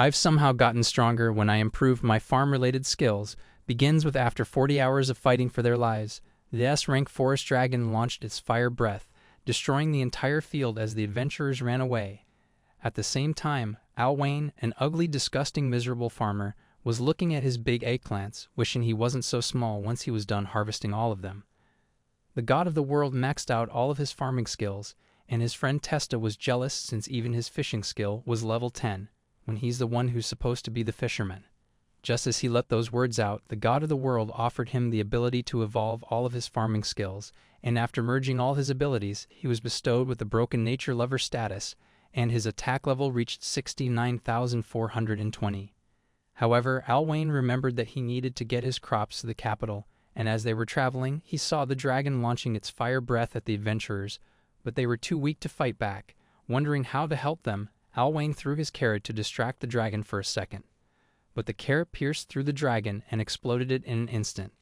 I've somehow gotten stronger when I improved my farm-related skills, begins with after 40 hours of fighting for their lives. The S-rank forest dragon launched its fire breath, destroying the entire field as the adventurers ran away. At the same time, Alwayne, an ugly, disgusting, miserable farmer, was looking at his big eggplants, wishing he wasn't so small once he was done harvesting all of them. The god of the world maxed out all of his farming skills, and his friend Testa was jealous since even his fishing skill was level 10, when he's the one who's supposed to be the fisherman. Just as he let those words out, the god of the world offered him the ability to evolve all of his farming skills, and after merging all his abilities, he was bestowed with the broken nature lover status, and his attack level reached 69,420. However, Alwayne remembered that he needed to get his crops to the capital, and as they were traveling, he saw the dragon launching its fire breath at the adventurers, but they were too weak to fight back. Wondering how to help them, Alwayne threw his carrot to distract the dragon for a second. But the carrot pierced through the dragon and exploded it in an instant.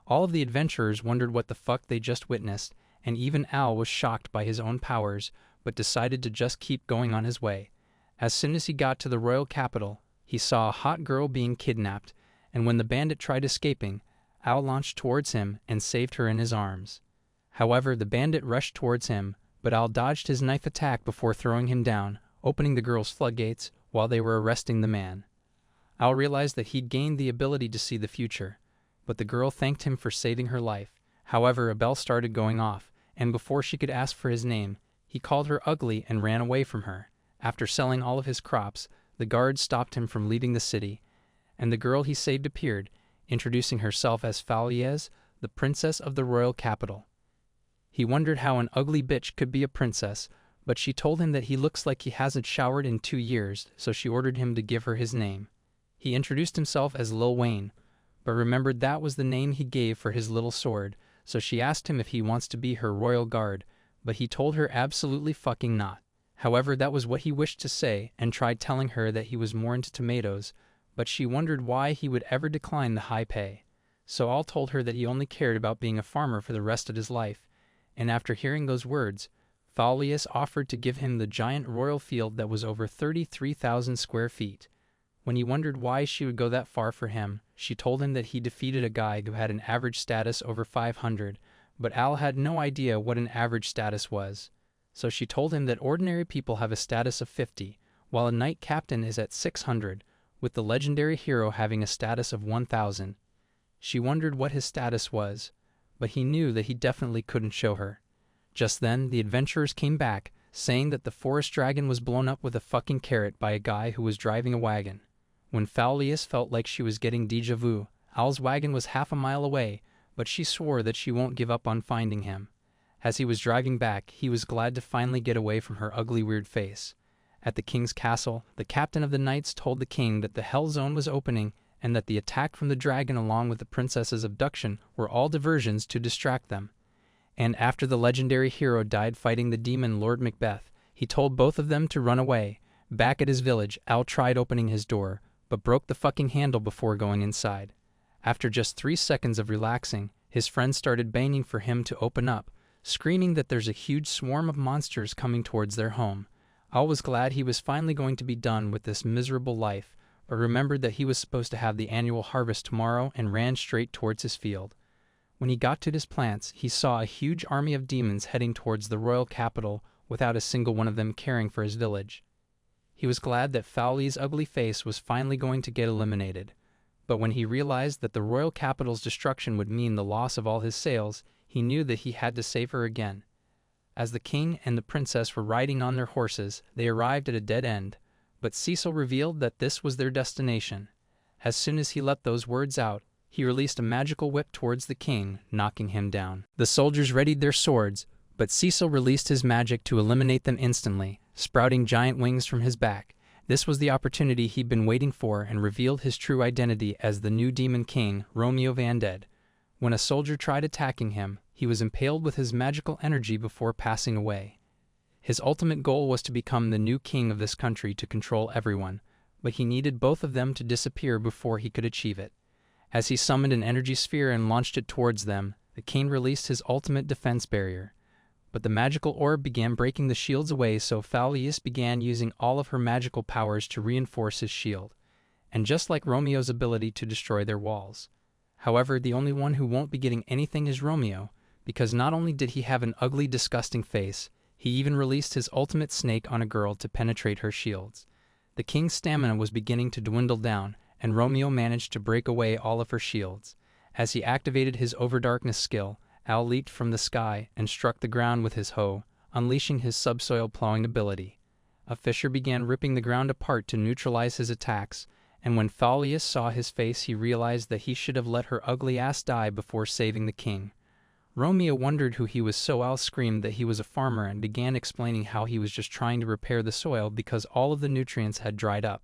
All of the adventurers wondered what the fuck they just witnessed, and even Al was shocked by his own powers, but decided to just keep going on his way. As soon as he got to the royal capital, he saw a hot girl being kidnapped, and when the bandit tried escaping, Al launched towards him and saved her in his arms. However, the bandit rushed towards him, but Al dodged his knife attack before throwing him down, opening the girl's floodgates while they were arresting the man. Al realized that he'd gained the ability to see the future, but the girl thanked him for saving her life. However, a bell started going off, and before she could ask for his name, he called her ugly and ran away from her. After selling all of his crops, the guards stopped him from leaving the city, and the girl he saved appeared, introducing herself as Faliez, the princess of the royal capital. He wondered how an ugly bitch could be a princess, but she told him that he looks like he hasn't showered in 2 years, so she ordered him to give her his name. He introduced himself as Lil Wayne, but remembered that was the name he gave for his little sword, so she asked him if he wants to be her royal guard, but he told her absolutely fucking not. However, that was what he wished to say, and tried telling her that he was more into tomatoes, but she wondered why he would ever decline the high pay. So Al told her that he only cared about being a farmer for the rest of his life, and after hearing those words, Falius offered to give him the giant royal field that was over 33,000 square feet. When he wondered why she would go that far for him, she told him that he defeated a guy who had an average status over 500, but Al had no idea what an average status was. So she told him that ordinary people have a status of 50, while a knight captain is at 600, with the legendary hero having a status of 1,000. She wondered what his status was, but he knew that he definitely couldn't show her. Just then, the adventurers came back, saying that the forest dragon was blown up with a fucking carrot by a guy who was driving a wagon. When Faulius felt like she was getting déjà vu, Al's wagon was half a mile away, but she swore that she won't give up on finding him. As he was driving back, he was glad to finally get away from her ugly weird face. At the king's castle, the captain of the knights told the king that the Hell Zone was opening and that the attack from the dragon along with the princess's abduction were all diversions to distract them. And after the legendary hero died fighting the demon Lord Macbeth, he told both of them to run away. Back at his village, Al tried opening his door, but broke the fucking handle before going inside. After just 3 seconds of relaxing, his friends started banging for him to open up, screaming that there's a huge swarm of monsters coming towards their home. Al was glad he was finally going to be done with this miserable life, but remembered that he was supposed to have the annual harvest tomorrow and ran straight towards his field. When he got to his plants, he saw a huge army of demons heading towards the royal capital without a single one of them caring for his village. He was glad that Fowley's ugly face was finally going to get eliminated, but when he realized that the royal capital's destruction would mean the loss of all his sales, he knew that he had to save her again. As the king and the princess were riding on their horses, they arrived at a dead end, but Cecil revealed that this was their destination. As soon as he let those words out, he released a magical whip towards the king, knocking him down. The soldiers readied their swords, but Cecil released his magic to eliminate them instantly, sprouting giant wings from his back. This was the opportunity he'd been waiting for and revealed his true identity as the new demon king, Romeo Vanded. When a soldier tried attacking him, he was impaled with his magical energy before passing away. His ultimate goal was to become the new king of this country to control everyone, but he needed both of them to disappear before he could achieve it. As he summoned an energy sphere and launched it towards them, the king released his ultimate defense barrier. but the magical orb began breaking the shields away, so Faulius began using all of her magical powers to reinforce his shield, and just like Romeo's ability to destroy their walls. However, the only one who won't be getting anything is Romeo, because not only did he have an ugly, disgusting face, he even released his ultimate snake on a girl to penetrate her shields. The king's stamina was beginning to dwindle down, and Romeo managed to break away all of her shields. As he activated his overdarkness skill, Al leaped from the sky and struck the ground with his hoe, unleashing his subsoil plowing ability. A fissure began ripping the ground apart to neutralize his attacks, and when Faulius saw his face, he realized that he should have let her ugly ass die before saving the king. Romeo wondered who he was, so Al screamed that he was a farmer and began explaining how he was just trying to repair the soil because all of the nutrients had dried up.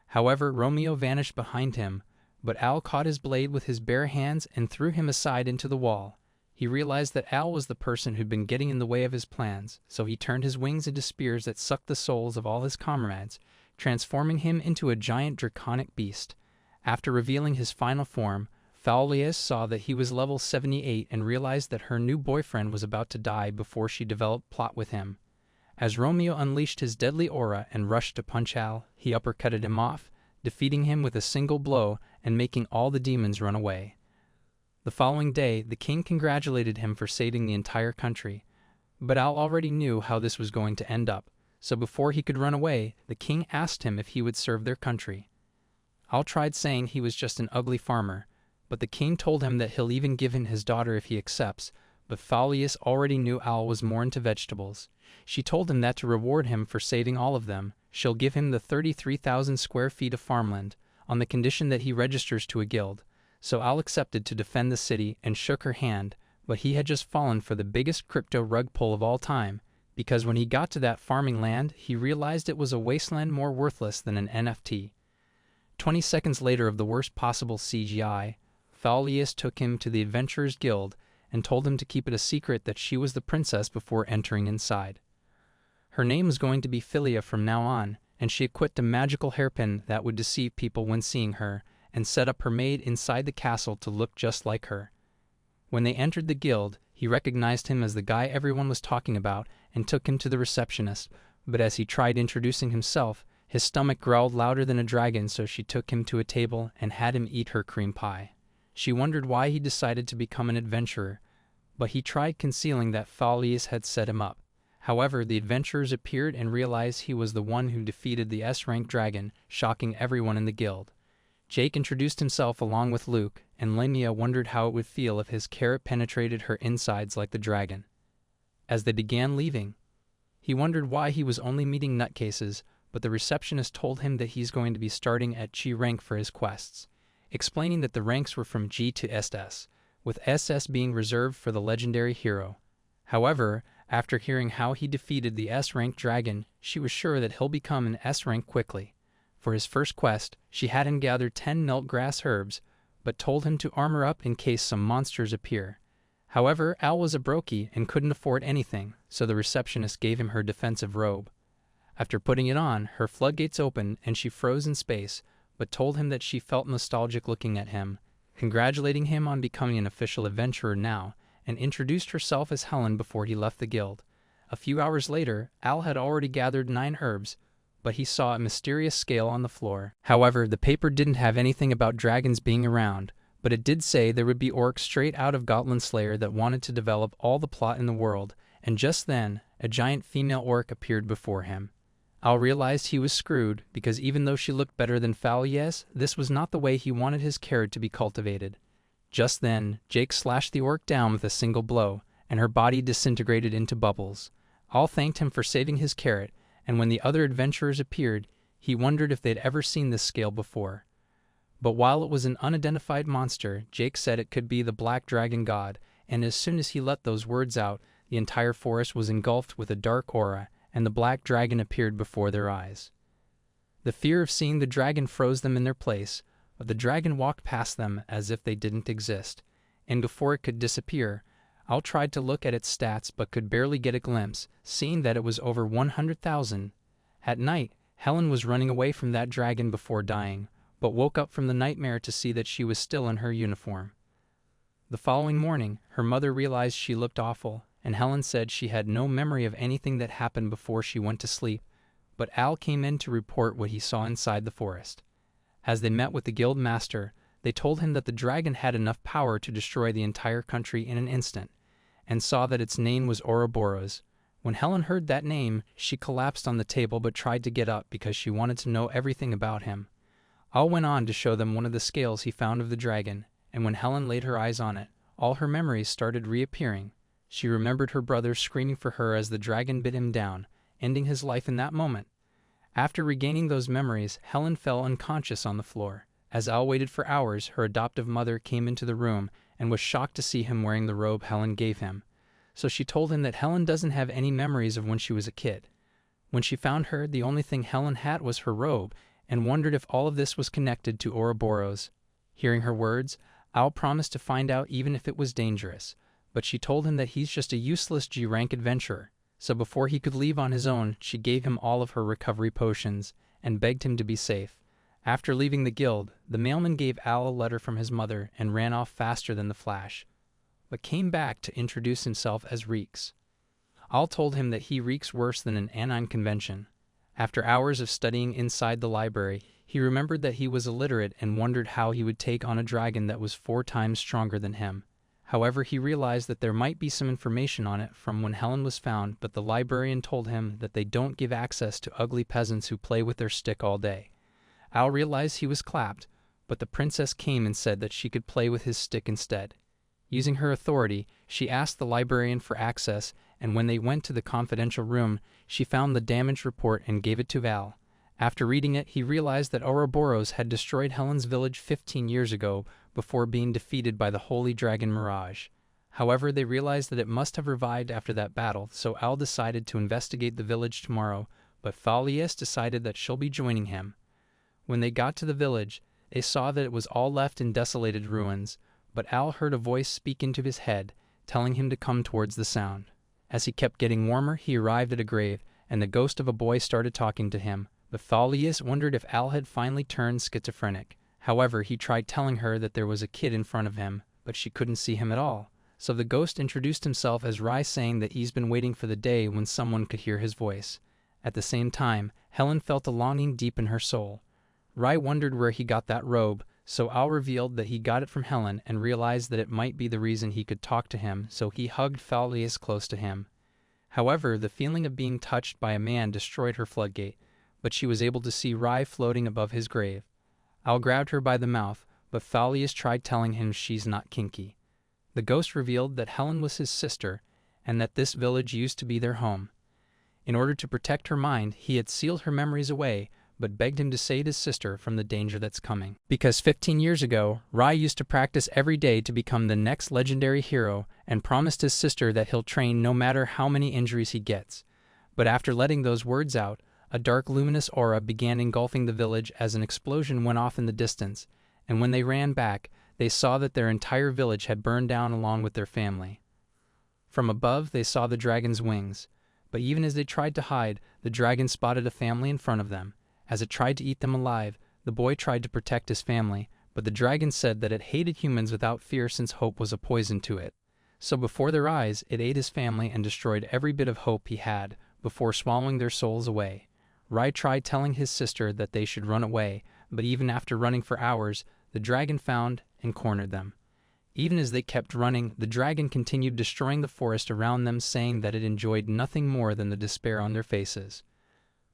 However, Romeo vanished behind him, but Al caught his blade with his bare hands and threw him aside into the wall. He realized that Al was the person who'd been getting in the way of his plans, so he turned his wings into spears that sucked the souls of all his comrades, transforming him into a giant draconic beast. After revealing his final form, Faulius saw that he was level 78 and realized that her new boyfriend was about to die before she developed plot with him. As Romeo unleashed his deadly aura and rushed to punch Al, he uppercutted him off, defeating him with a single blow and making all the demons run away. The following day, the king congratulated him for saving the entire country, but Al already knew how this was going to end up, so before he could run away, the king asked him if he would serve their country. Al tried saying he was just an ugly farmer, but the king told him that he'll even give him his daughter if he accepts, but Faulius already knew Al was more into vegetables. She told him that to reward him for saving all of them, she'll give him the 33,000 square feet of farmland, on the condition that he registers to a guild. So Al accepted to defend the city and shook her hand, but he had just fallen for the biggest crypto rug pull of all time, because when he got to that farming land, he realized it was a wasteland more worthless than an NFT. 20 seconds later of the worst possible CGI, Faulius took him to the Adventurers Guild and told him to keep it a secret that she was the princess before entering inside. Her name was going to be Philia from now on, and she equipped a magical hairpin that would deceive people when seeing her, and set up her maid inside the castle to look just like her. When they entered the guild, he recognized him as the guy everyone was talking about and took him to the receptionist, but as he tried introducing himself, his stomach growled louder than a dragon, so she took him to a table and had him eat her cream pie. She wondered why he decided to become an adventurer, but he tried concealing that Faulius had set him up. However, the adventurers appeared and realized he was the one who defeated the S-rank dragon, shocking everyone in the guild. Jake introduced himself along with Luke, and Lamia wondered how it would feel if his carrot penetrated her insides like the dragon. As they began leaving, he wondered why he was only meeting nutcases, but the receptionist told him that he's going to be starting at G rank for his quests, explaining that the ranks were from G to SS, with SS being reserved for the legendary hero. However, after hearing how he defeated the S-rank dragon, she was sure that he'll become an S-rank quickly. For his first quest, she had him gather 10 Nelt grass herbs, but told him to armor up in case some monsters appear. However, Al was a brokey and couldn't afford anything, so the receptionist gave him her defensive robe. After putting it on, her floodgates opened and she froze in space, but told him that she felt nostalgic looking at him, congratulating him on becoming an official adventurer now, and introduced herself as Helen before he left the guild. A few hours later, Al had already gathered 9 herbs, but he saw a mysterious scale on the floor. However, the paper didn't have anything about dragons being around, but it did say there would be orcs straight out of Goblin Slayer that wanted to develop all the plot in the world, and just then, a giant female orc appeared before him. Al realized he was screwed, because even though she looked better than Faulius, this was not the way he wanted his carrot to be cultivated. Just then, Jake slashed the orc down with a single blow, and her body disintegrated into bubbles. Al thanked him for saving his carrot, and when the other adventurers appeared, he wondered if they'd ever seen this scale before. But while it was an unidentified monster, Jake said it could be the Black Dragon God, and as soon as he let those words out, the entire forest was engulfed with a dark aura, and the black dragon appeared before their eyes. The fear of seeing the dragon froze them in their place, but the dragon walked past them as if they didn't exist, and before it could disappear, Al tried to look at its stats but could barely get a glimpse, seeing that it was over 100,000. At night, Helen was running away from that dragon before dying, but woke up from the nightmare to see that she was still in her uniform. The following morning, her mother realized she looked awful, and Helen said she had no memory of anything that happened before she went to sleep, but Al came in to report what he saw inside the forest. As they met with the guild master, they told him that the dragon had enough power to destroy the entire country in an instant, and saw that its name was Ouroboros. When Helen heard that name, she collapsed on the table but tried to get up because she wanted to know everything about him. Al went on to show them one of the scales he found of the dragon, and when Helen laid her eyes on it, all her memories started reappearing. She remembered her brother screaming for her as the dragon bit him down, ending his life in that moment. After regaining those memories, Helen fell unconscious on the floor. As Al waited for hours, her adoptive mother came into the room and was shocked to see him wearing the robe Helen gave him. So she told him that Helen doesn't have any memories of when she was a kid. When she found her, the only thing Helen had was her robe, and wondered if all of this was connected to Ouroboros. Hearing her words, Al promised to find out even if it was dangerous, but she told him that he's just a useless G-rank adventurer. So before he could leave on his own, she gave him all of her recovery potions, and begged him to be safe. After leaving the guild, the mailman gave Al a letter from his mother and ran off faster than the Flash, but came back to introduce himself as Reeks. Al told him that he reeks worse than an anion convention. After hours of studying inside the library, he remembered that he was illiterate and wondered how he would take on a dragon that was 4 times stronger than him. However, he realized that there might be some information on it from when Helen was found, but the librarian told him that they don't give access to ugly peasants who play with their stick all day. Al realized he was clapped, but the princess came and said that she could play with his stick instead. Using her authority, she asked the librarian for access, and when they went to the confidential room, she found the damage report and gave it to Al. After reading it, he realized that Ouroboros had destroyed Helen's village 15 years ago before being defeated by the holy dragon Mirage. However, they realized that it must have revived after that battle, so Al decided to investigate the village tomorrow, but Falius decided that she'll be joining him. When they got to the village, they saw that it was all left in desolated ruins, but Al heard a voice speak into his head, telling him to come towards the sound. As he kept getting warmer, he arrived at a grave, and the ghost of a boy started talking to him. But Falius wondered if Al had finally turned schizophrenic. However, he tried telling her that there was a kid in front of him, but she couldn't see him at all. So the ghost introduced himself as Rai, saying that he's been waiting for the day when someone could hear his voice. At the same time, Helen felt a longing deep in her soul. Rai wondered where he got that robe, so Al revealed that he got it from Helen and realized that it might be the reason he could talk to him, so he hugged Falius close to him. However, the feeling of being touched by a man destroyed her floodgate, but she was able to see Rai floating above his grave. Al grabbed her by the mouth, but Falius tried telling him she's not kinky. The ghost revealed that Helen was his sister, and that this village used to be their home. In order to protect her mind, he had sealed her memories away, but begged him to save his sister from the danger that's coming. Because 15 years ago, Rai used to practice every day to become the next legendary hero and promised his sister that he'll train no matter how many injuries he gets. But after letting those words out, a dark luminous aura began engulfing the village as an explosion went off in the distance, and when they ran back, they saw that their entire village had burned down along with their family. From above, they saw the dragon's wings, but even as they tried to hide, the dragon spotted a family in front of them. As it tried to eat them alive, the boy tried to protect his family, but the dragon said that it hated humans without fear since hope was a poison to it. So before their eyes, it ate his family and destroyed every bit of hope he had, before swallowing their souls away. Rai tried telling his sister that they should run away, but even after running for hours, the dragon found and cornered them. Even as they kept running, the dragon continued destroying the forest around them, saying that it enjoyed nothing more than the despair on their faces.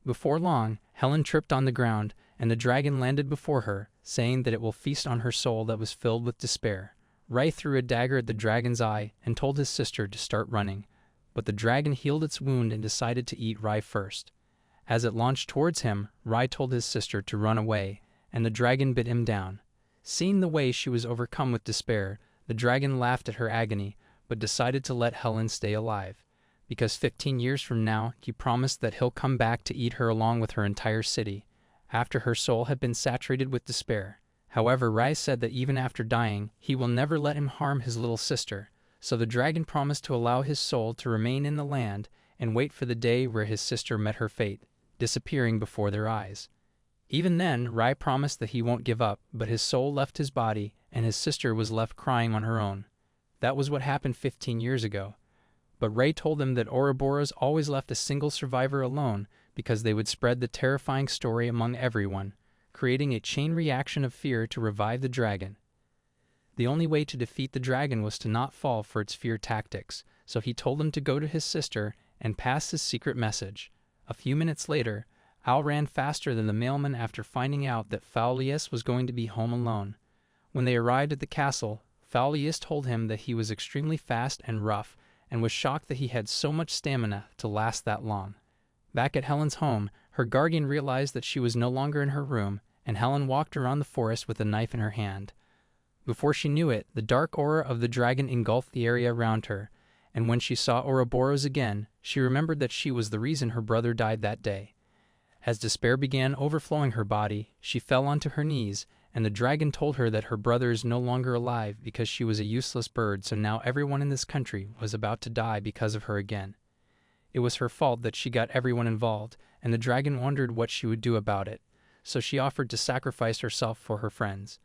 Before long, Helen tripped on the ground, and the dragon landed before her, saying that it will feast on her soul that was filled with despair. Rai threw a dagger at the dragon's eye and told his sister to start running, but the dragon healed its wound and decided to eat Rai first. As it launched towards him, Rai told his sister to run away, and the dragon bit him down. Seeing the way she was overcome with despair, the dragon laughed at her agony, but decided to let Helen stay alive, because 15 years from now, he promised that he'll come back to eat her along with her entire city, after her soul had been saturated with despair. However, Rai said that even after dying, he will never let him harm his little sister, so the dragon promised to allow his soul to remain in the land and wait for the day where his sister met her fate, disappearing before their eyes. Even then, Rai promised that he won't give up, but his soul left his body, and his sister was left crying on her own. That was what happened 15 years ago. but Ray told them that Ouroboros always left a single survivor alone because they would spread the terrifying story among everyone, creating a chain reaction of fear to revive the dragon. The only way to defeat the dragon was to not fall for its fear tactics, so he told him to go to his sister and pass his secret message. A few minutes later, Al ran faster than the mailman after finding out that Faulius was going to be home alone. When they arrived at the castle, Faulius told him that he was extremely fast and rough, and was shocked that he had so much stamina to last that long. Back at Helen's home, her guardian realized that she was no longer in her room, and Helen walked around the forest with a knife in her hand. Before she knew it, the dark aura of the dragon engulfed the area around her, and when she saw Ouroboros again, she remembered that she was the reason her brother died that day. As despair began overflowing her body, she fell onto her knees, and the dragon told her that her brother is no longer alive because she was a useless bird, so now everyone in this country was about to die because of her again. It was her fault that she got everyone involved, and the dragon wondered what she would do about it, so she offered to sacrifice herself for her friends.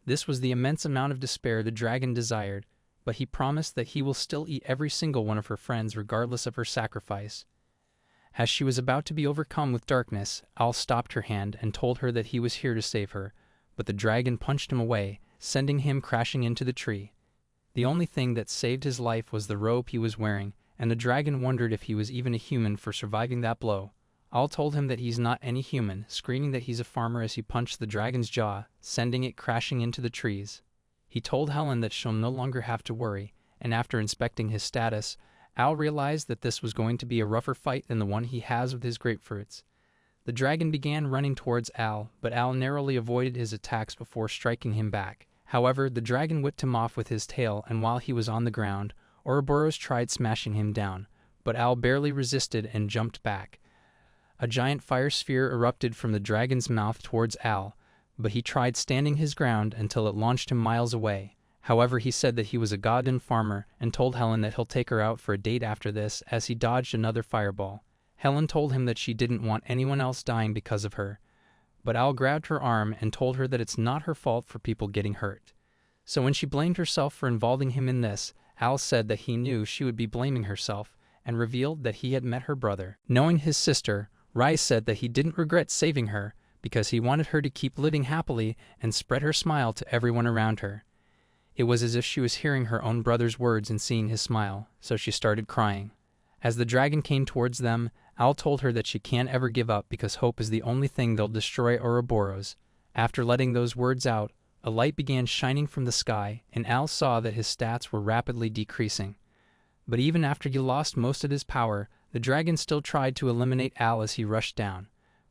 This was the immense amount of despair the dragon desired, but he promised that he will still eat every single one of her friends regardless of her sacrifice. As she was about to be overcome with darkness, Al stopped her hand and told her that he was here to save her, but the dragon punched him away, sending him crashing into the tree. The only thing that saved his life was the robe he was wearing, and the dragon wondered if he was even a human for surviving that blow. Al told him that he's not any human, screaming that he's a farmer as he punched the dragon's jaw, sending it crashing into the trees. He told Helen that she'll no longer have to worry, and after inspecting his status, Al realized that this was going to be a rougher fight than the one he has with his grapefruits. The dragon began running towards Al, but Al narrowly avoided his attacks before striking him back. However, the dragon whipped him off with his tail, and while he was on the ground, Ouroboros tried smashing him down, but Al barely resisted and jumped back. A giant fire sphere erupted from the dragon's mouth towards Al, but he tried standing his ground until it launched him miles away. However, he said that he was a goddamn farmer and told Helen that he'll take her out for a date after this as he dodged another fireball. Helen told him that she didn't want anyone else dying because of her, but Al grabbed her arm and told her that it's not her fault for people getting hurt. So when she blamed herself for involving him in this, Al said that he knew she would be blaming herself and revealed that he had met her brother. Knowing his sister, Rai said that he didn't regret saving her because he wanted her to keep living happily and spread her smile to everyone around her. It was as if she was hearing her own brother's words and seeing his smile, so she started crying. As the dragon came towards them, Al told her that she can't ever give up because hope is the only thing that'll destroy Ouroboros. After letting those words out, a light began shining from the sky, and Al saw that his stats were rapidly decreasing. But even after he lost most of his power, the dragon still tried to eliminate Al as he rushed down.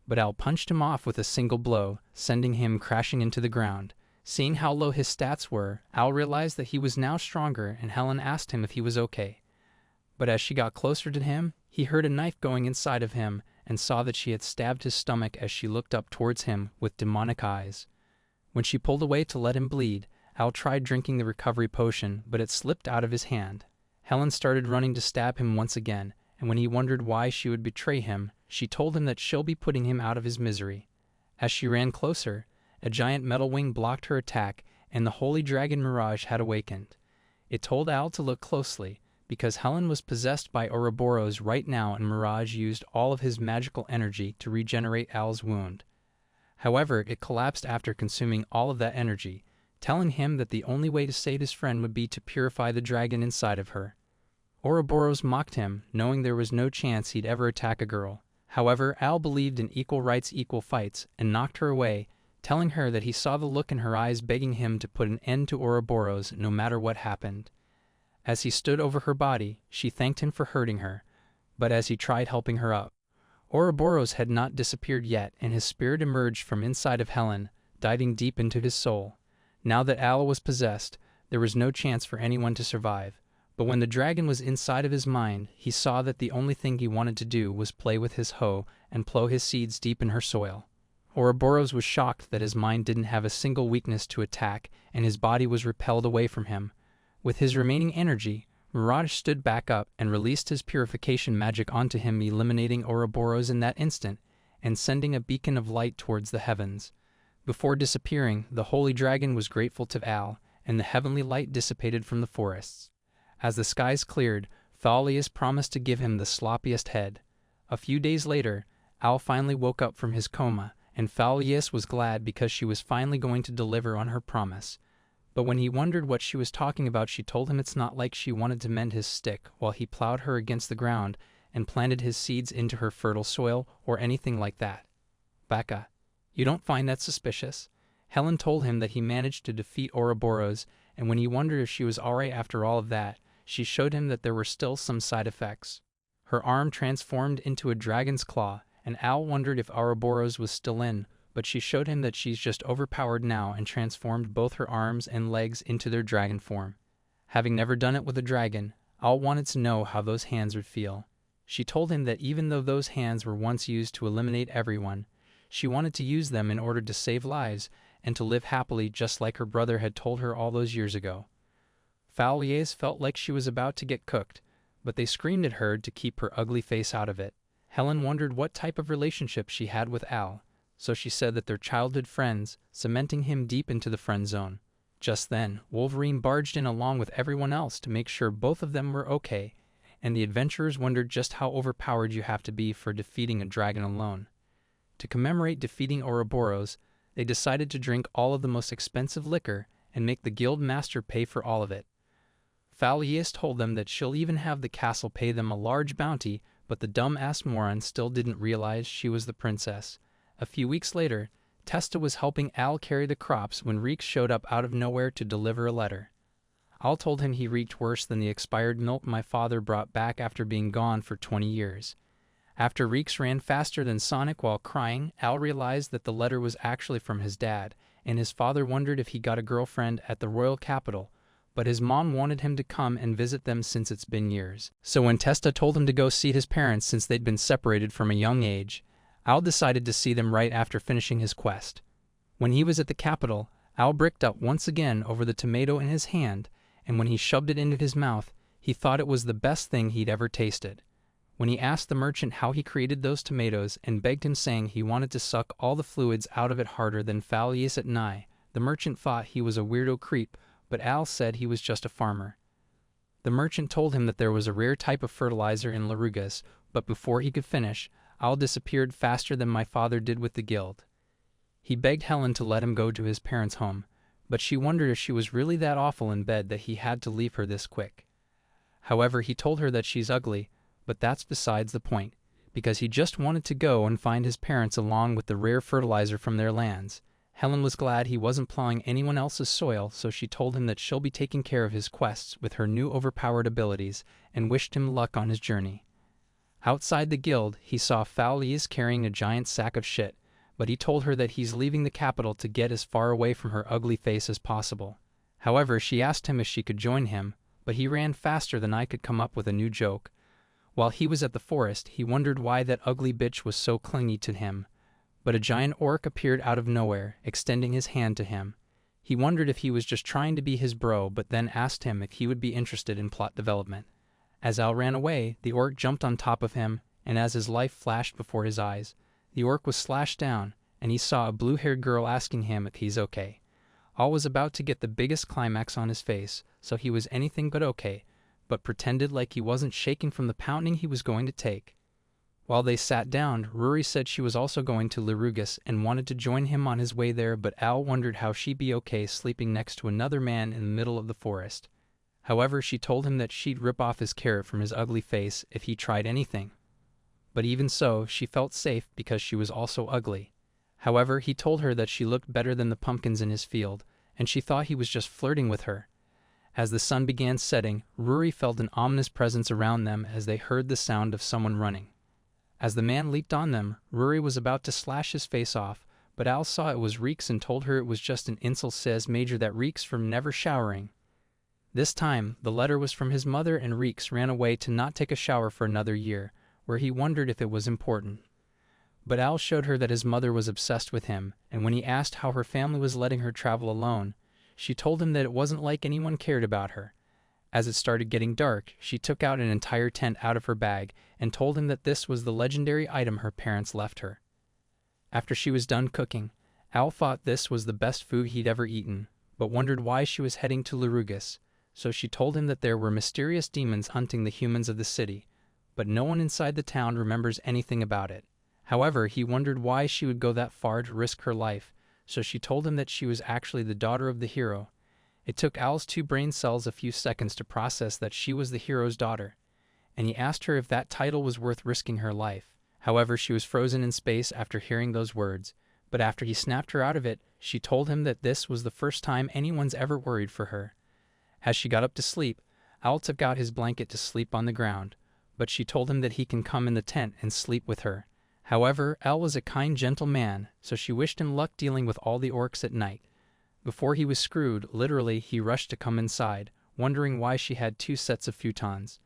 But Al punched him off with a single blow, sending him crashing into the ground. Seeing how low his stats were, Al realized that he was now stronger, and Helen asked him if he was okay. But as she got closer to him, he heard a knife going inside of him and saw that she had stabbed his stomach as she looked up towards him with demonic eyes. When she pulled away to let him bleed, Al tried drinking the recovery potion, but it slipped out of his hand. Helen started running to stab him once again, and when he wondered why she would betray him, she told him that she'll be putting him out of his misery. As she ran closer, a giant metal wing blocked her attack, and the holy dragon Mirage had awakened. It told Al to look closely, because Helen was possessed by Ouroboros right now, and Mirage used all of his magical energy to regenerate Al's wound. However, it collapsed after consuming all of that energy, telling him that the only way to save his friend would be to purify the dragon inside of her. Ouroboros mocked him, knowing there was no chance he'd ever attack a girl. However, Al believed in equal rights, equal fights, and knocked her away, telling her that he saw the look in her eyes begging him to put an end to Ouroboros no matter what happened. As he stood over her body, she thanked him for hurting her, but as he tried helping her up, Ouroboros had not disappeared yet, and his spirit emerged from inside of Helen, diving deep into his soul. Now that Al was possessed, there was no chance for anyone to survive. But when the dragon was inside of his mind, he saw that the only thing he wanted to do was play with his hoe and plow his seeds deep in her soil. Ouroboros was shocked that his mind didn't have a single weakness to attack, and his body was repelled away from him. With his remaining energy, Mirage stood back up and released his purification magic onto him, eliminating Ouroboros in that instant, and sending a beacon of light towards the heavens. Before disappearing, the holy dragon was grateful to Al, and the heavenly light dissipated from the forests. As the skies cleared, Thalius promised to give him the sloppiest head. A few days later, Al finally woke up from his coma, and Thalius was glad because she was finally going to deliver on her promise. But when he wondered what she was talking about, she told him it's not like she wanted to mend his stick while he plowed her against the ground and planted his seeds into her fertile soil or anything like that. Baka, you don't find that suspicious? Helen told him that he managed to defeat Ouroboros, and when he wondered if she was alright after all of that, she showed him that there were still some side effects. Her arm transformed into a dragon's claw, and Al wondered if Ouroboros was still in, but she showed him that she's just overpowered now and transformed both her arms and legs into their dragon form. Having never done it with a dragon, Al wanted to know how those hands would feel. She told him that even though those hands were once used to eliminate everyone, she wanted to use them in order to save lives and to live happily just like her brother had told her all those years ago. Thalius felt like she was about to get cooked, but they screamed at her to keep her ugly face out of it. Helen wondered what type of relationship she had with Al, so she said that they're childhood friends, cementing him deep into the friend zone. Just then, Wolverine barged in along with everyone else to make sure both of them were okay, and the adventurers wondered just how overpowered you have to be for defeating a dragon alone. To commemorate defeating Ouroboros, they decided to drink all of the most expensive liquor and make the guild master pay for all of it. Thalius told them that she'll even have the castle pay them a large bounty, but the dumb-ass moron still didn't realize she was the princess. A few weeks later, Testa was helping Al carry the crops when Reeks showed up out of nowhere to deliver a letter. Al told him he reeked worse than the expired milk my father brought back after being gone for 20 years. After Reeks ran faster than Sonic while crying, Al realized that the letter was actually from his dad, and his father wondered if he got a girlfriend at the royal capital, but his mom wanted him to come and visit them since it's been years. So when Testa told him to go see his parents since they'd been separated from a young age, Al decided to see them right after finishing his quest. When he was at the capital, Al bricked up once again over the tomato in his hand, and when he shoved it into his mouth, he thought it was the best thing he'd ever tasted. When he asked the merchant how he created those tomatoes and begged him saying he wanted to suck all the fluids out of it harder than Thalius at Nye, the merchant thought he was a weirdo creep, but Al said he was just a farmer. The merchant told him that there was a rare type of fertilizer in Larugas, but before he could finish, Al disappeared faster than my father did with the guild. He begged Helen to let him go to his parents' home, but she wondered if she was really that awful in bed that he had to leave her this quick. However, he told her that she's ugly, but that's besides the point, because he just wanted to go and find his parents along with the rare fertilizer from their lands. Helen was glad he wasn't plowing anyone else's soil, so she told him that she'll be taking care of his quests with her new overpowered abilities and wished him luck on his journey. Outside the guild, he saw Thalius carrying a giant sack of shit, but he told her that he's leaving the capital to get as far away from her ugly face as possible. However, she asked him if she could join him, but he ran faster than I could come up with a new joke. While he was at the forest, he wondered why that ugly bitch was so clingy to him. But a giant orc appeared out of nowhere, extending his hand to him. He wondered if he was just trying to be his bro, but then asked him if he would be interested in plot development. As Al ran away, the orc jumped on top of him, and as his life flashed before his eyes, the orc was slashed down, and he saw a blue-haired girl asking him if he's okay. Al was about to get the biggest climax on his face, so he was anything but okay, but pretended like he wasn't shaking from the pounding he was going to take. While they sat down, Rory said she was also going to Larugas and wanted to join him on his way there, but Al wondered how she'd be okay sleeping next to another man in the middle of the forest. However, she told him that she'd rip off his carrot from his ugly face if he tried anything. But even so, she felt safe because she was also ugly. However, he told her that she looked better than the pumpkins in his field, and she thought he was just flirting with her. As the sun began setting, Rory felt an ominous presence around them as they heard the sound of someone running. As the man leaped on them, Rory was about to slash his face off, but Al saw it was Reeks and told her it was just an insult says major that Reeks from never showering. This time, the letter was from his mother and Reeks ran away to not take a shower for another year, where he wondered if it was important. But Al showed her that his mother was obsessed with him, and when he asked how her family was letting her travel alone, she told him that it wasn't like anyone cared about her. As it started getting dark, she took out an entire tent out of her bag and told him that this was the legendary item her parents left her. After she was done cooking, Al thought this was the best food he'd ever eaten, but wondered why she was heading to Larugas. so she told him that there were mysterious demons hunting the humans of the city, but no one inside the town remembers anything about it. However, he wondered why she would go that far to risk her life, so she told him that she was actually the daughter of the hero. It took Al's 2 brain cells a few seconds to process that she was the hero's daughter, and he asked her if that title was worth risking her life. However, she was frozen in space after hearing those words, but after he snapped her out of it, she told him that this was the first time anyone's ever worried for her. As she got up to sleep, Al took out his blanket to sleep on the ground, but she told him that he can come in the tent and sleep with her. However, Al was a kind, gentle man, so she wished him luck dealing with all the orcs at night. Before he was screwed, literally, he rushed to come inside, wondering why she had 2 sets of futons.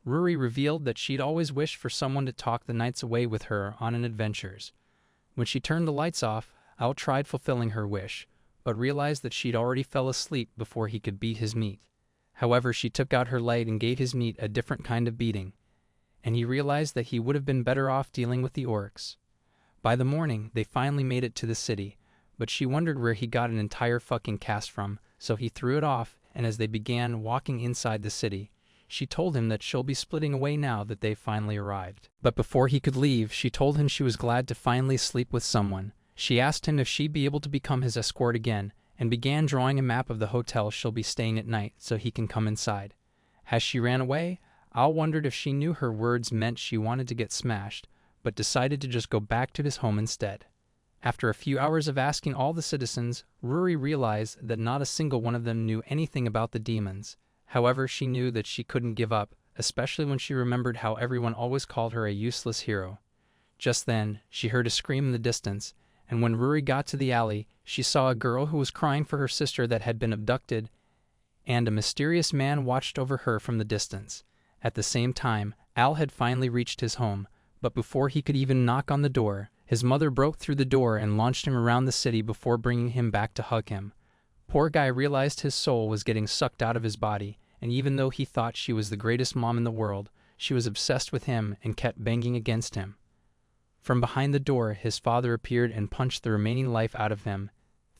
Ruri revealed that she'd always wished for someone to talk the nights away with her on an adventures. When she turned the lights off, Al tried fulfilling her wish, but realized that she'd already fell asleep before he could beat his meat. However, she took out her light and gave his meat a different kind of beating, and he realized that he would have been better off dealing with the orcs. By the morning, they finally made it to the city, but she wondered where he got an entire fucking cast from, so he threw it off, and as they began walking inside the city, she told him that she'll be splitting away now that they've finally arrived. But before he could leave, she told him she was glad to finally sleep with someone. She asked him if she'd be able to become his escort again, and began drawing a map of the hotel she'll be staying at night so he can come inside. As she ran away, Al wondered if she knew her words meant she wanted to get smashed, but decided to just go back to his home instead. After a few hours of asking all the citizens, Ruri realized that not a single one of them knew anything about the demons. However, she knew that she couldn't give up, especially when she remembered how everyone always called her a useless hero. Just then, she heard a scream in the distance, and when Ruri got to the alley, she saw a girl who was crying for her sister that had been abducted, and a mysterious man watched over her from the distance. At the same time, Al had finally reached his home, but before he could even knock on the door, his mother broke through the door and launched him around the city before bringing him back to hug him. Poor guy realized his soul was getting sucked out of his body, and even though he thought she was the greatest mom in the world, she was obsessed with him and kept banging against him. From behind the door, his father appeared and punched the remaining life out of him,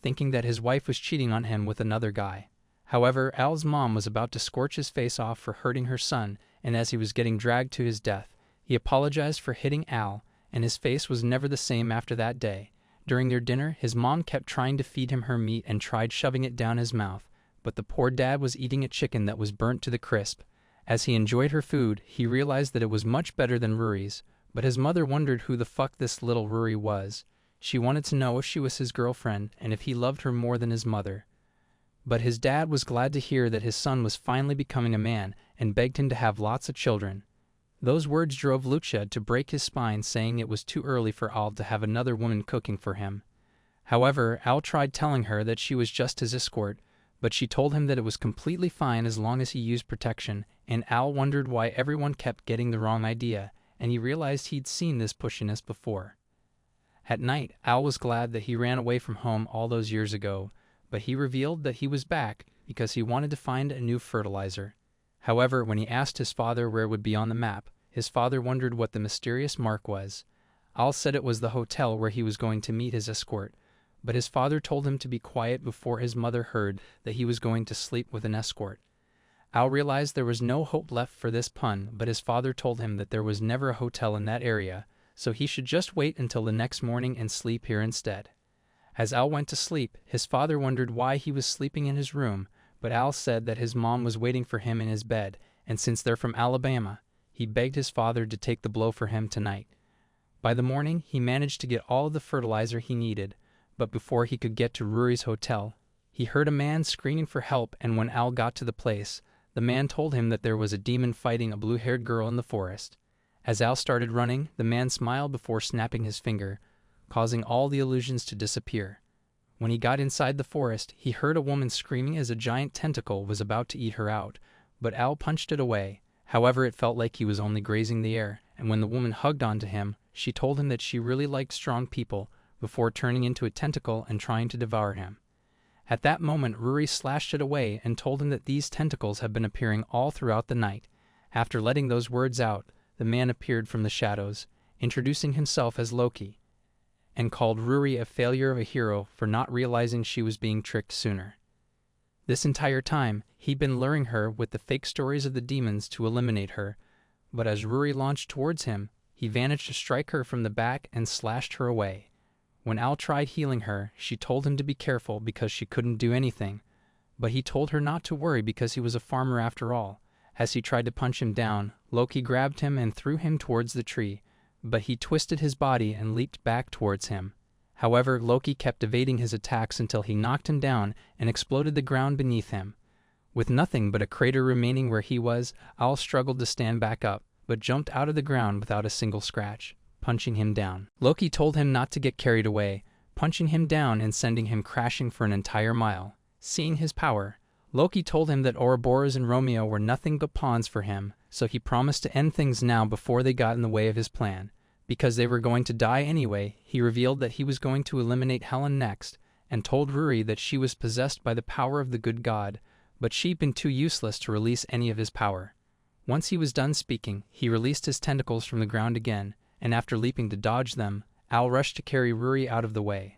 thinking that his wife was cheating on him with another guy. However, Al's mom was about to scorch his face off for hurting her son, and as he was getting dragged to his death, he apologized for hitting Al, and his face was never the same after that day. During their dinner, his mom kept trying to feed him her meat and tried shoving it down his mouth, but the poor dad was eating a chicken that was burnt to the crisp. As he enjoyed her food, he realized that it was much better than Ruri's, but his mother wondered who the fuck this little Ruri was. She wanted to know if she was his girlfriend and if he loved her more than his mother. But his dad was glad to hear that his son was finally becoming a man and begged him to have lots of children. Those words drove Lucia to break his spine, saying it was too early for Al to have another woman cooking for him. However, Al tried telling her that she was just his escort, but she told him that it was completely fine as long as he used protection, and Al wondered why everyone kept getting the wrong idea, and he realized he'd seen this pushiness before. At night, Al was glad that he ran away from home all those years ago, but he revealed that he was back because he wanted to find a new fertilizer. However, when he asked his father where it would be on the map, his father wondered what the mysterious mark was. Al said it was the hotel where he was going to meet his escort, but his father told him to be quiet before his mother heard that he was going to sleep with an escort. Al realized there was no hope left for this pun, but his father told him that there was never a hotel in that area, so he should just wait until the next morning and sleep here instead. As Al went to sleep, his father wondered why he was sleeping in his room, but Al said that his mom was waiting for him in his bed, and since they're from Alabama, he begged his father to take the blow for him tonight. By the morning, he managed to get all of the fertilizer he needed, but before he could get to Ruri's hotel, he heard a man screaming for help, and when Al got to the place, the man told him that there was a demon fighting a blue-haired girl in the forest. As Al started running, the man smiled before snapping his finger, causing all the illusions to disappear. When he got inside the forest, he heard a woman screaming as a giant tentacle was about to eat her out, but Al punched it away. However, it felt like he was only grazing the air, and when the woman hugged onto him, she told him that she really liked strong people, before turning into a tentacle and trying to devour him. At that moment, Ruri slashed it away and told him that these tentacles had been appearing all throughout the night. After letting those words out, the man appeared from the shadows, introducing himself as Loki, and called Ruri a failure of a hero for not realizing she was being tricked sooner. This entire time, he'd been luring her with the fake stories of the demons to eliminate her, but as Ruri launched towards him, he managed to strike her from the back and slashed her away. When Al tried healing her, she told him to be careful because she couldn't do anything, but he told her not to worry because he was a farmer after all. As he tried to punch him down, Loki grabbed him and threw him towards the tree, but he twisted his body and leaped back towards him. However, Loki kept evading his attacks until he knocked him down and exploded the ground beneath him. With nothing but a crater remaining where he was, Al struggled to stand back up, but jumped out of the ground without a single scratch, punching him down. Loki told him not to get carried away, punching him down and sending him crashing for an entire mile. Seeing his power, Loki told him that Ouroboros and Romeo were nothing but pawns for him, so he promised to end things now before they got in the way of his plan. Because they were going to die anyway, he revealed that he was going to eliminate Helen next, and told Ruri that she was possessed by the power of the good god, but she'd been too useless to release any of his power. Once he was done speaking, he released his tentacles from the ground again, and after leaping to dodge them, Al rushed to carry Ruri out of the way.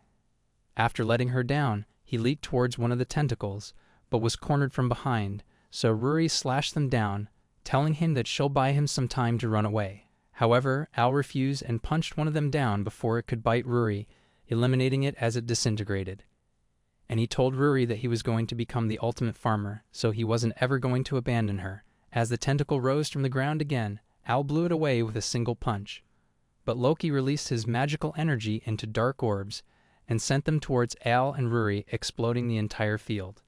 After letting her down, he leaped towards one of the tentacles, but was cornered from behind, so Ruri slashed them down, telling him that she'll buy him some time to run away. However, Al refused and punched one of them down before it could bite Ruri, eliminating it as it disintegrated. And he told Ruri that he was going to become the ultimate farmer, so he wasn't ever going to abandon her. As the tentacle rose from the ground again, Al blew it away with a single punch. But Loki released his magical energy into dark orbs and sent them towards Al and Ruri, exploding the entire field.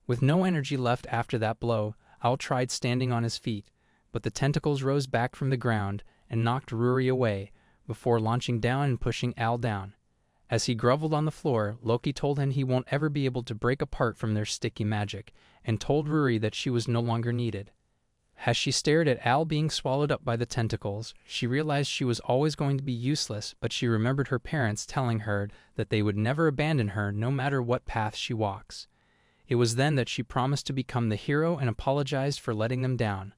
With no energy left after that blow, Al tried standing on his feet, but the tentacles rose back from the ground and knocked Ruri away before launching down and pushing Al down. As he groveled on the floor, Loki told him he won't ever be able to break apart from their sticky magic, and told Ruri that she was no longer needed. As she stared at Al being swallowed up by the tentacles, she realized she was always going to be useless, but she remembered her parents telling her that they would never abandon her no matter what path she walks. It was then that she promised to become the hero and apologized for letting them down.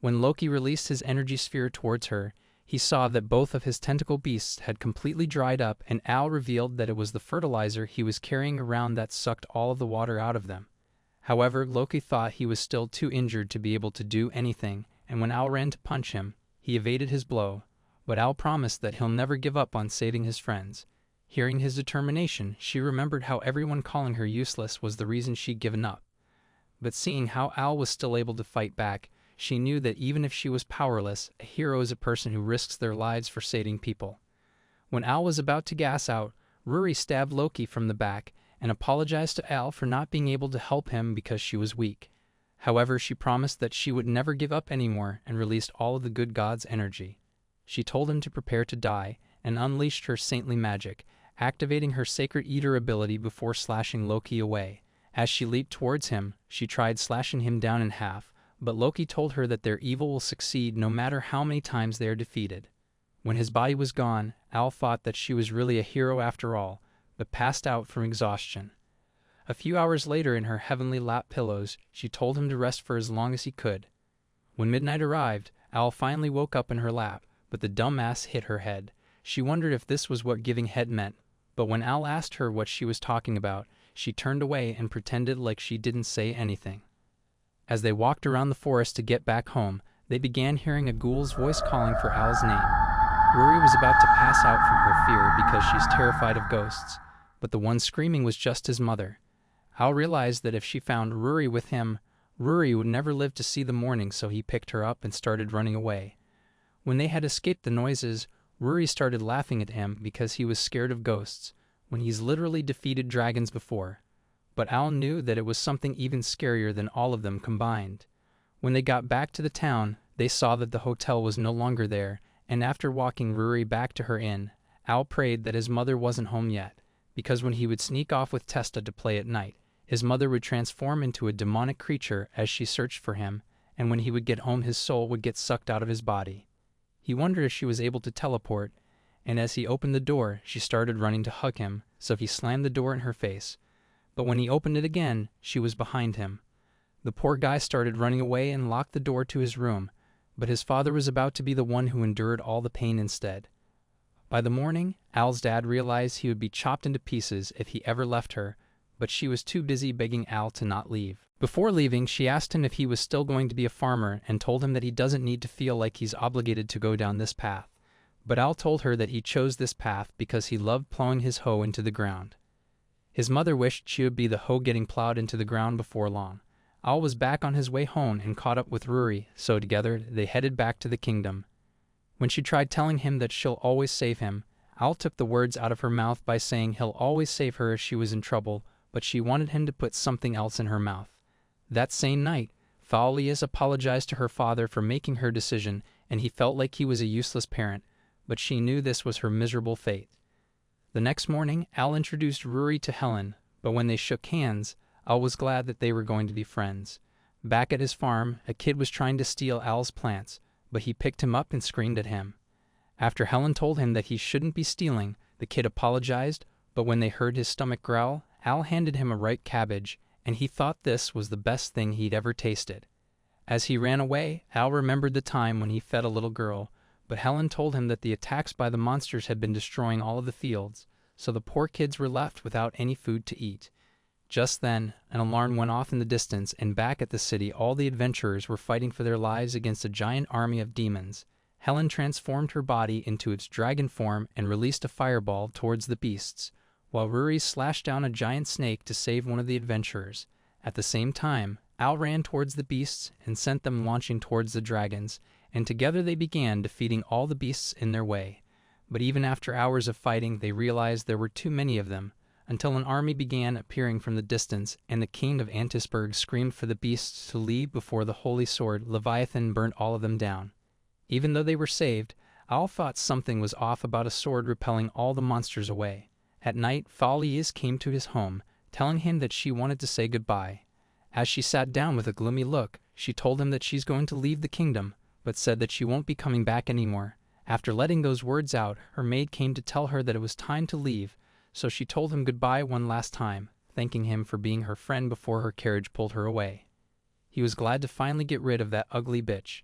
When Loki released his energy sphere towards her, he saw that both of his tentacle beasts had completely dried up, and Al revealed that it was the fertilizer he was carrying around that sucked all of the water out of them. However, Loki thought he was still too injured to be able to do anything, and when Al ran to punch him, he evaded his blow, but Al promised that he'll never give up on saving his friends. Hearing his determination, she remembered how everyone calling her useless was the reason she'd given up. But seeing how Al was still able to fight back, she knew that even if she was powerless, a hero is a person who risks their lives for saving people. When Al was about to gas out, Ruri stabbed Loki from the back and apologized to Al for not being able to help him because she was weak. However, she promised that she would never give up anymore and released all of the good god's energy. She told him to prepare to die and unleashed her saintly magic, activating her Sacred Eater ability before slashing Loki away. As she leaped towards him, she tried slashing him down in half, but Loki told her that their evil will succeed no matter how many times they are defeated. When his body was gone, Al thought that she was really a hero after all, but passed out from exhaustion. A few hours later, in her heavenly lap pillows, she told him to rest for as long as he could. When midnight arrived, Al finally woke up in her lap, but the dumbass hit her head. She wondered if this was what giving head meant, but when Al asked her what she was talking about, she turned away and pretended like she didn't say anything. As they walked around the forest to get back home, they began hearing a ghoul's voice calling for Al's name. Ruri was about to pass out from her fear because she's terrified of ghosts, but the one screaming was just his mother. Al realized that if she found Ruri with him, Ruri would never live to see the morning, so he picked her up and started running away. When they had escaped the noises, Ruri started laughing at him because he was scared of ghosts, when he's literally defeated dragons before. But Al knew that it was something even scarier than all of them combined. When they got back to the town, they saw that the hotel was no longer there, and after walking Ruri back to her inn, Al prayed that his mother wasn't home yet, because when he would sneak off with Testa to play at night, his mother would transform into a demonic creature as she searched for him, and when he would get home his soul would get sucked out of his body. He wondered if she was able to teleport, and as he opened the door, she started running to hug him, so he slammed the door in her face. But when he opened it again, she was behind him. The poor guy started running away and locked the door to his room, but his father was about to be the one who endured all the pain instead. By the morning, Al's dad realized he would be chopped into pieces if he ever left her, but she was too busy begging Al to not leave. Before leaving, she asked him if he was still going to be a farmer and told him that he doesn't need to feel like he's obligated to go down this path. But Al told her that he chose this path because he loved plowing his hoe into the ground. His mother wished she would be the hoe getting plowed into the ground before long. Al was back on his way home and caught up with Ruri, so together they headed back to the kingdom. When she tried telling him that she'll always save him, Al took the words out of her mouth by saying he'll always save her if she was in trouble, but she wanted him to put something else in her mouth. That same night, Faulius apologized to her father for making her decision, and he felt like he was a useless parent, but she knew this was her miserable fate. The next morning, Al introduced Ruri to Helen, but when they shook hands, Al was glad that they were going to be friends. Back at his farm, a kid was trying to steal Al's plants, but he picked him up and screamed at him. After Helen told him that he shouldn't be stealing, the kid apologized, but when they heard his stomach growl, Al handed him a ripe cabbage, and he thought this was the best thing he'd ever tasted. As he ran away, Al remembered the time when he fed a little girl, but Helen told him that the attacks by the monsters had been destroying all of the fields, so the poor kids were left without any food to eat. Just then, an alarm went off in the distance, and back at the city all the adventurers were fighting for their lives against a giant army of demons. Helen transformed her body into its dragon form and released a fireball towards the beasts, while Ruri slashed down a giant snake to save one of the adventurers. At the same time, Al ran towards the beasts and sent them launching towards the dragons, and together they began defeating all the beasts in their way. But even after hours of fighting, they realized there were too many of them, until an army began appearing from the distance, and the king of Antisburg screamed for the beasts to leave before the holy sword Leviathan burnt all of them down. Even though they were saved, Al thought something was off about a sword repelling all the monsters away. At night, Faulius came to his home, telling him that she wanted to say goodbye. As she sat down with a gloomy look, she told him that she's going to leave the kingdom, but said that she won't be coming back anymore. After letting those words out, her maid came to tell her that it was time to leave, so she told him goodbye one last time, thanking him for being her friend before her carriage pulled her away. He was glad to finally get rid of that ugly bitch.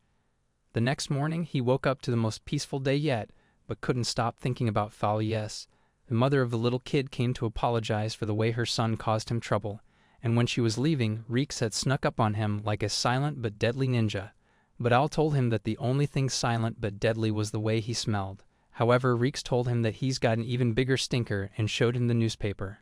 The next morning, he woke up to the most peaceful day yet, but couldn't stop thinking about Faulius. The mother of the little kid came to apologize for the way her son caused him trouble, and when she was leaving, Reeks had snuck up on him like a silent but deadly ninja. But Al told him that the only thing silent but deadly was the way he smelled. However, Reeks told him that he's got an even bigger stinker and showed him the newspaper.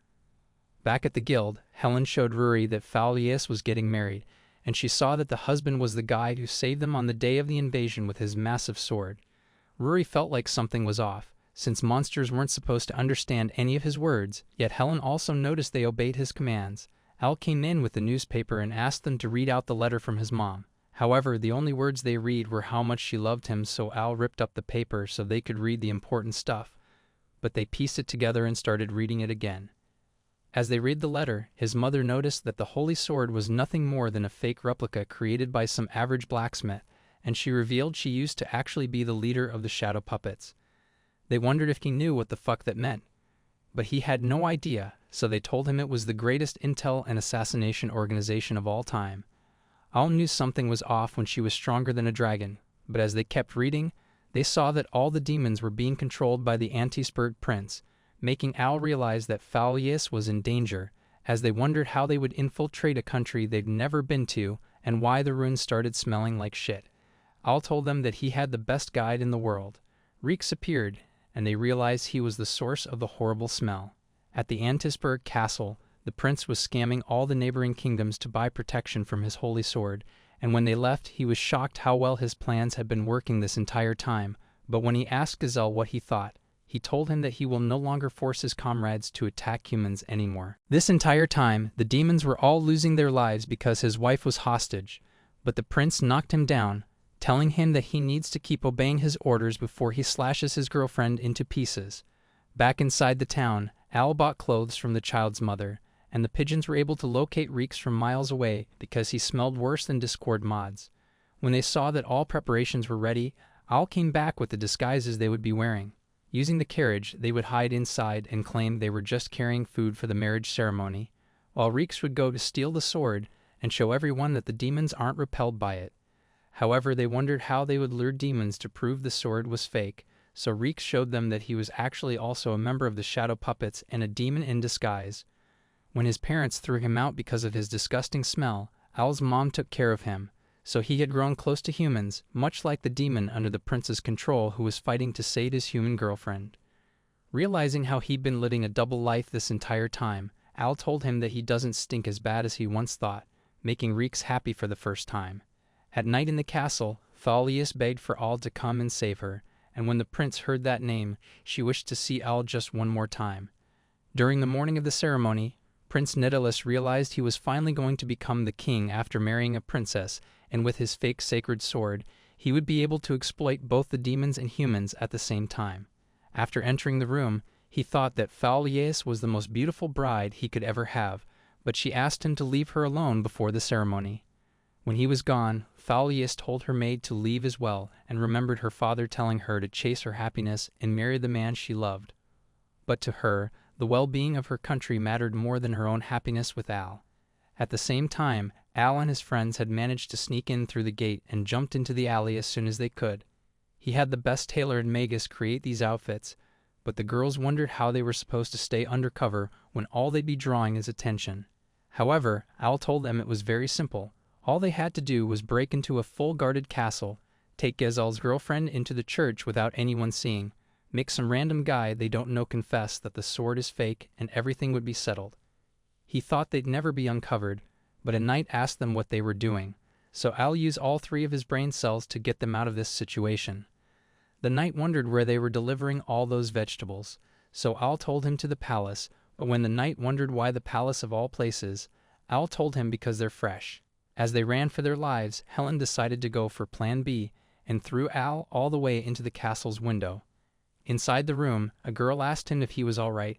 Back at the guild, Helen showed Ruri that Faulius was getting married, and she saw that the husband was the guy who saved them on the day of the invasion with his massive sword. Ruri felt like something was off, since monsters weren't supposed to understand any of his words, yet Helen also noticed they obeyed his commands. Al came in with the newspaper and asked them to read out the letter from his mom. However, the only words they read were how much she loved him, so Al ripped up the paper so they could read the important stuff. But they pieced it together and started reading it again. As they read the letter, his mother noticed that the holy sword was nothing more than a fake replica created by some average blacksmith, and she revealed she used to actually be the leader of the shadow puppets. They wondered if he knew what the fuck that meant. But he had no idea, so they told him it was the greatest intel and assassination organization of all time. Al knew something was off when she was stronger than a dragon, but as they kept reading, they saw that all the demons were being controlled by the Antisburg prince, making Al realize that Faulius was in danger, as they wondered how they would infiltrate a country they'd never been to and why the ruins started smelling like shit. Al told them that he had the best guide in the world. Reeks appeared, and they realized he was the source of the horrible smell. At the Antisburg castle, the prince was scamming all the neighboring kingdoms to buy protection from his holy sword, and when they left, he was shocked how well his plans had been working this entire time. But when he asked Gazelle what he thought, he told him that he will no longer force his comrades to attack humans anymore. This entire time, the demons were all losing their lives because his wife was hostage, but the prince knocked him down, telling him that he needs to keep obeying his orders before he slashes his girlfriend into pieces. Back inside the town, Al bought clothes from the child's mother, and the pigeons were able to locate Reeks from miles away because he smelled worse than Discord mods. When they saw that all preparations were ready, Al came back with the disguises they would be wearing. Using the carriage, they would hide inside and claim they were just carrying food for the marriage ceremony, while Reeks would go to steal the sword and show everyone that the demons aren't repelled by it. However, they wondered how they would lure demons to prove the sword was fake, so Reeks showed them that he was actually also a member of the Shadow Puppets and a demon in disguise. When his parents threw him out because of his disgusting smell, Al's mom took care of him, so he had grown close to humans, much like the demon under the prince's control who was fighting to save his human girlfriend. Realizing how he'd been living a double life this entire time, Al told him that he doesn't stink as bad as he once thought, making Reeks happy for the first time. At night in the castle, Thalius begged for Al to come and save her, and when the prince heard that name, she wished to see Al just one more time. During the morning of the ceremony, Prince Nidalus realized he was finally going to become the king after marrying a princess, and with his fake sacred sword, he would be able to exploit both the demons and humans at the same time. After entering the room, he thought that Thalius was the most beautiful bride he could ever have, but she asked him to leave her alone before the ceremony. When he was gone, Thalius told her maid to leave as well, and remembered her father telling her to chase her happiness and marry the man she loved. But to her, the well-being of her country mattered more than her own happiness with Al. At the same time, Al and his friends had managed to sneak in through the gate and jumped into the alley as soon as they could. He had the best tailor in Magus create these outfits, but the girls wondered how they were supposed to stay undercover when all they'd be drawing is attention. However, Al told them it was very simple. All they had to do was break into a full-guarded castle, take Gezel's girlfriend into the church without anyone seeing, make some random guy they don't know confess that the sword is fake, and everything would be settled. He thought they'd never be uncovered, but a knight asked them what they were doing, so Al used all 3 of his brain cells to get them out of this situation. The knight wondered where they were delivering all those vegetables, so Al told him to the palace, but when the knight wondered why the palace of all places, Al told him because they're fresh. As they ran for their lives, Helen decided to go for Plan B and threw Al all the way into the castle's window. Inside the room, a girl asked him if he was all right,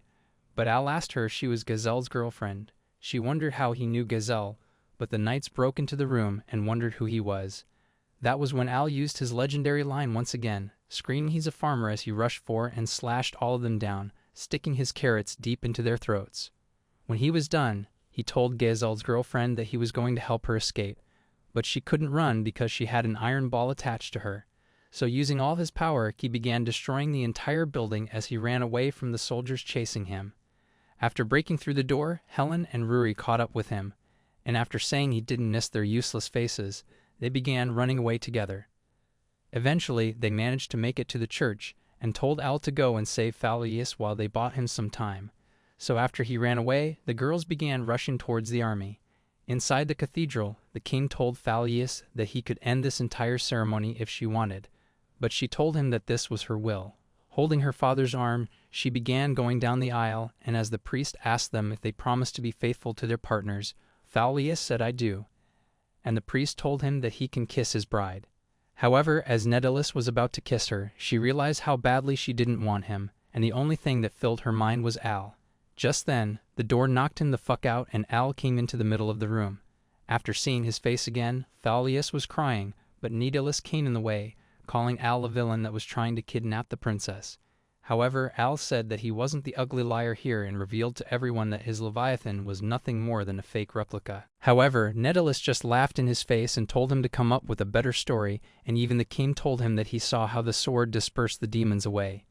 but Al asked her if she was Gezel's girlfriend. She wondered how he knew Gezel, but the knights broke into the room and wondered who he was. That was when Al used his legendary line once again, screaming he's a farmer as he rushed for and slashed all of them down, sticking his carrots deep into their throats. When he was done, he told Gezel's girlfriend that he was going to help her escape, but she couldn't run because she had an iron ball attached to her. So using all his power, he began destroying the entire building as he ran away from the soldiers chasing him. After breaking through the door, Helen and Ruri caught up with him, and after saying he didn't miss their useless faces, they began running away together. Eventually, they managed to make it to the church and told Al to go and save Thalius while they bought him some time. So after he ran away, the girls began rushing towards the army. Inside the cathedral, the king told Thalius that he could end this entire ceremony if she wanted, but she told him that this was her will. Holding her father's arm, she began going down the aisle, and as the priest asked them if they promised to be faithful to their partners, Thalius said, "I do," and the priest told him that he can kiss his bride. However, as Nidalus was about to kiss her, she realized how badly she didn't want him, and the only thing that filled her mind was Al. Just then, the door knocked him the fuck out and Al came into the middle of the room. After seeing his face again, Thalius was crying, but Nidalus came in the way, calling Al a villain that was trying to kidnap the princess. However, Al said that he wasn't the ugly liar here and revealed to everyone that his Leviathan was nothing more than a fake replica. However, Nidalus just laughed in his face and told him to come up with a better story, and even the king told him that he saw how the sword dispersed the demons away.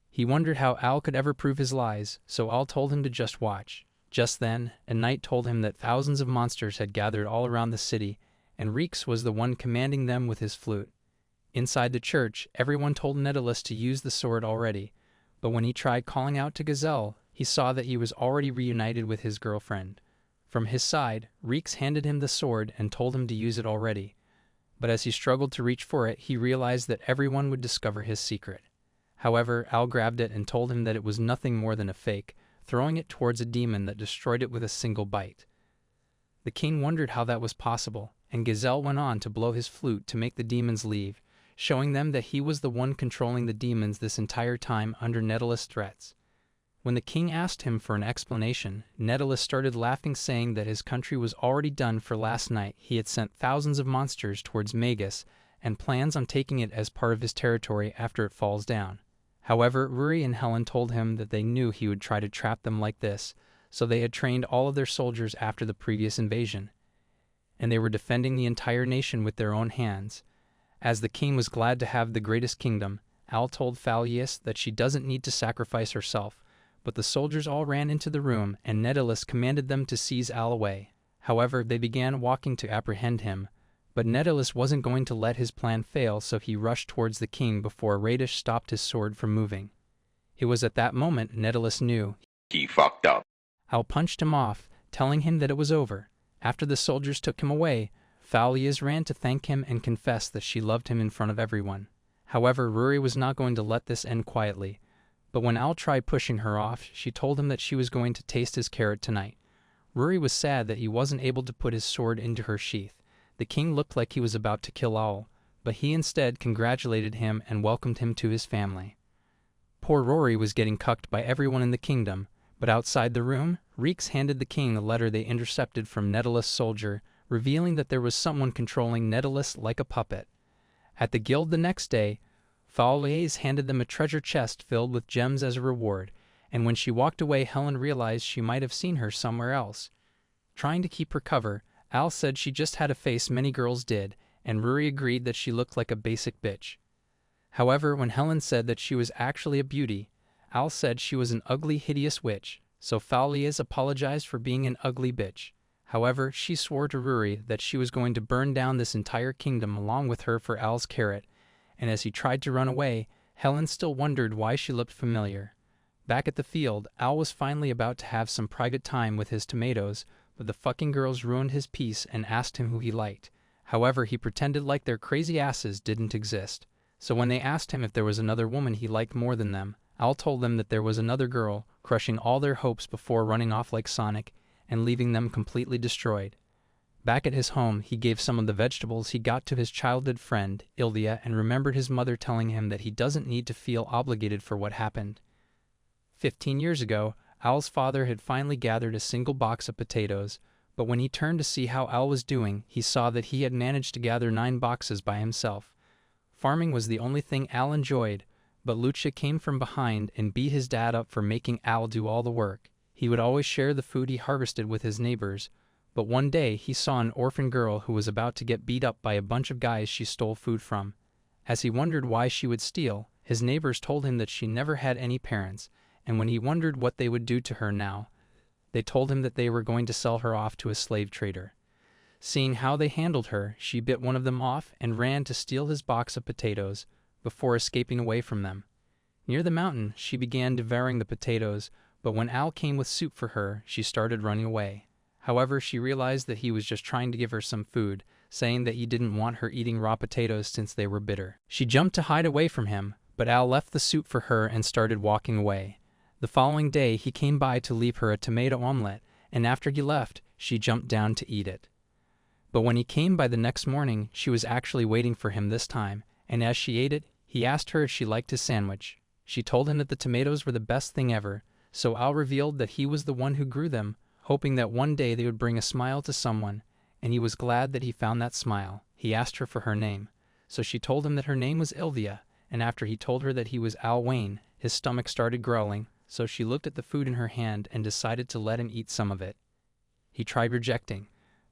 He wondered how Al could ever prove his lies, so Al told him to just watch. Just then, a knight told him that thousands of monsters had gathered all around the city, and Reeks was the one commanding them with his flute. Inside the church, everyone told Nidalus to use the sword already, but when he tried calling out to Gezel, he saw that he was already reunited with his girlfriend. From his side, Reeks handed him the sword and told him to use it already, but as he struggled to reach for it, he realized that everyone would discover his secret. However, Al grabbed it and told him that it was nothing more than a fake, throwing it towards a demon that destroyed it with a single bite. The king wondered how that was possible, and Gezel went on to blow his flute to make the demons leave, showing them that he was the one controlling the demons this entire time under Nidalus' threats. When the king asked him for an explanation, Nidalus started laughing, saying that his country was already done for last night. He had sent thousands of monsters towards Magus and plans on taking it as part of his territory after it falls down. However, Ruri and Helen told him that they knew he would try to trap them like this, so they had trained all of their soldiers after the previous invasion, and they were defending the entire nation with their own hands. As the king was glad to have the greatest kingdom, Al told Thalius that she doesn't need to sacrifice herself, but the soldiers all ran into the room, and Daedalus commanded them to seize Al away. However, they began walking to apprehend him, but Daedalus wasn't going to let his plan fail, so he rushed towards the king before Radish stopped his sword from moving. It was at that moment Daedalus knew He fucked up. Al punched him off, telling him that it was over. After the soldiers took him away, Phalias ran to thank him and confess that she loved him in front of everyone. However, Ruri was not going to let this end quietly, but when Al tried pushing her off, she told him that she was going to taste his carrot tonight. Ruri was sad that he wasn't able to put his sword into her sheath. The king looked like he was about to kill Al, but he instead congratulated him and welcomed him to his family. Poor Rory was getting cucked by everyone in the kingdom, but outside the room, Reeks handed the king a letter they intercepted from Daedalus' soldier, revealing that there was someone controlling Daedalus like a puppet. At the guild the next day, Phalias handed them a treasure chest filled with gems as a reward, and when she walked away, Helen realized she might have seen her somewhere else. Trying to keep her cover, Al said she just had a face many girls did, and Ruri agreed that she looked like a basic bitch. However, when Helen said that she was actually a beauty, Al said she was an ugly, hideous witch, so Phalias apologized for being an ugly bitch. However, she swore to Ruri that she was going to burn down this entire kingdom along with her for Al's carrot, and as he tried to run away, Helen still wondered why she looked familiar. Back at the field, Al was finally about to have some private time with his tomatoes, but the fucking girls ruined his peace and asked him who he liked. However, he pretended like their crazy asses didn't exist. So when they asked him if there was another woman he liked more than them, Al told them that there was another girl, crushing all their hopes before running off like Sonic and leaving them completely destroyed. Back at his home, he gave some of the vegetables he got to his childhood friend, Ildia, and remembered his mother telling him that he doesn't need to feel obligated for what happened. 15 years ago, Al's father had finally gathered a single box of potatoes, but when he turned to see how Al was doing, he saw that he had managed to gather 9 boxes by himself. Farming was the only thing Al enjoyed, but Lucia came from behind and beat his dad up for making Al do all the work. He would always share the food he harvested with his neighbors, but one day he saw an orphan girl who was about to get beat up by a bunch of guys she stole food from. As he wondered why she would steal, his neighbors told him that she never had any parents, and when he wondered what they would do to her now, they told him that they were going to sell her off to a slave trader. Seeing how they handled her, she bit one of them off and ran to steal his box of potatoes, before escaping away from them. Near the mountain, she began devouring the potatoes, but when Al came with soup for her, she started running away. However, she realized that he was just trying to give her some food, saying that he didn't want her eating raw potatoes since they were bitter. She jumped to hide away from him, but Al left the soup for her and started walking away. The following day, he came by to leave her a tomato omelette, and after he left, she jumped down to eat it. But when he came by the next morning, she was actually waiting for him this time, and as she ate it, he asked her if she liked his sandwich. She told him that the tomatoes were the best thing ever, so Al revealed that he was the one who grew them, hoping that one day they would bring a smile to someone, and he was glad that he found that smile. He asked her for her name, so she told him that her name was Ildia, and after he told her that he was Al Wayne, his stomach started growling, so she looked at the food in her hand and decided to let him eat some of it. He tried rejecting,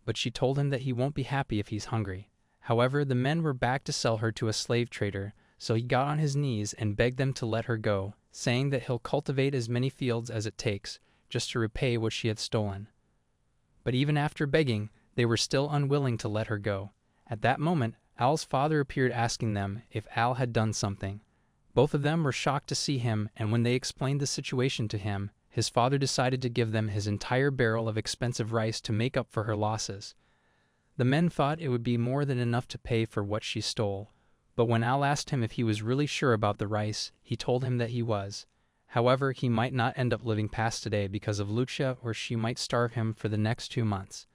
but she told him that he won't be happy if he's hungry. However, the men were back to sell her to a slave trader, so he got on his knees and begged them to let her go, saying that he'll cultivate as many fields as it takes, just to repay what she had stolen. But even after begging, they were still unwilling to let her go. At that moment, Al's father appeared asking them if Al had done something. Both of them were shocked to see him, and when they explained the situation to him, his father decided to give them his entire barrel of expensive rice to make up for her losses. The men thought it would be more than enough to pay for what she stole, but when Al asked him if he was really sure about the rice, he told him that he was. However, he might not end up living past today because of Lucia, or she might starve him for the next 2 months.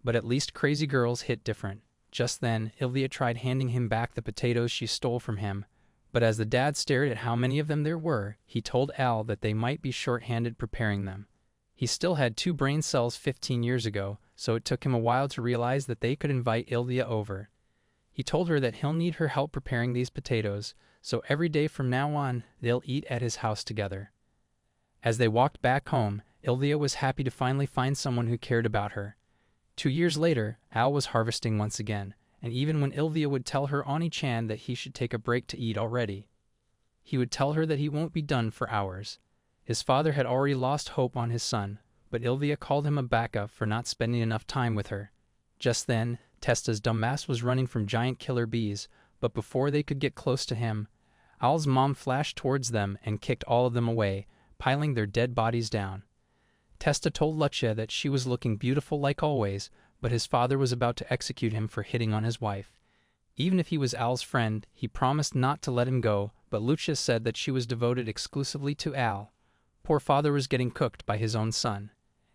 But at least crazy girls hit different. Just then, Ildia tried handing him back the potatoes she stole from him, but as the dad stared at how many of them there were, he told Al that they might be short-handed preparing them. He still had 2 brain cells 15 years ago, so it took him a while to realize that they could invite Ildia over. He told her that he'll need her help preparing these potatoes, so every day from now on, they'll eat at his house together. As they walked back home, Ildia was happy to finally find someone who cared about her. 2 years later, Al was harvesting once again, and even when Ildia would tell her Ani-Chan that he should take a break to eat already, he would tell her that he won't be done for hours. His father had already lost hope on his son, but Ilvia called him a baka for not spending enough time with her. Just then, Testa's dumbass was running from giant killer bees, but before they could get close to him, Al's mom flashed towards them and kicked all of them away, piling their dead bodies down. Testa told Lucia that she was looking beautiful like always, but his father was about to execute him for hitting on his wife. Even if he was Al's friend, he promised not to let him go, but Lucia said that she was devoted exclusively to Al. Poor father was getting cooked by his own son.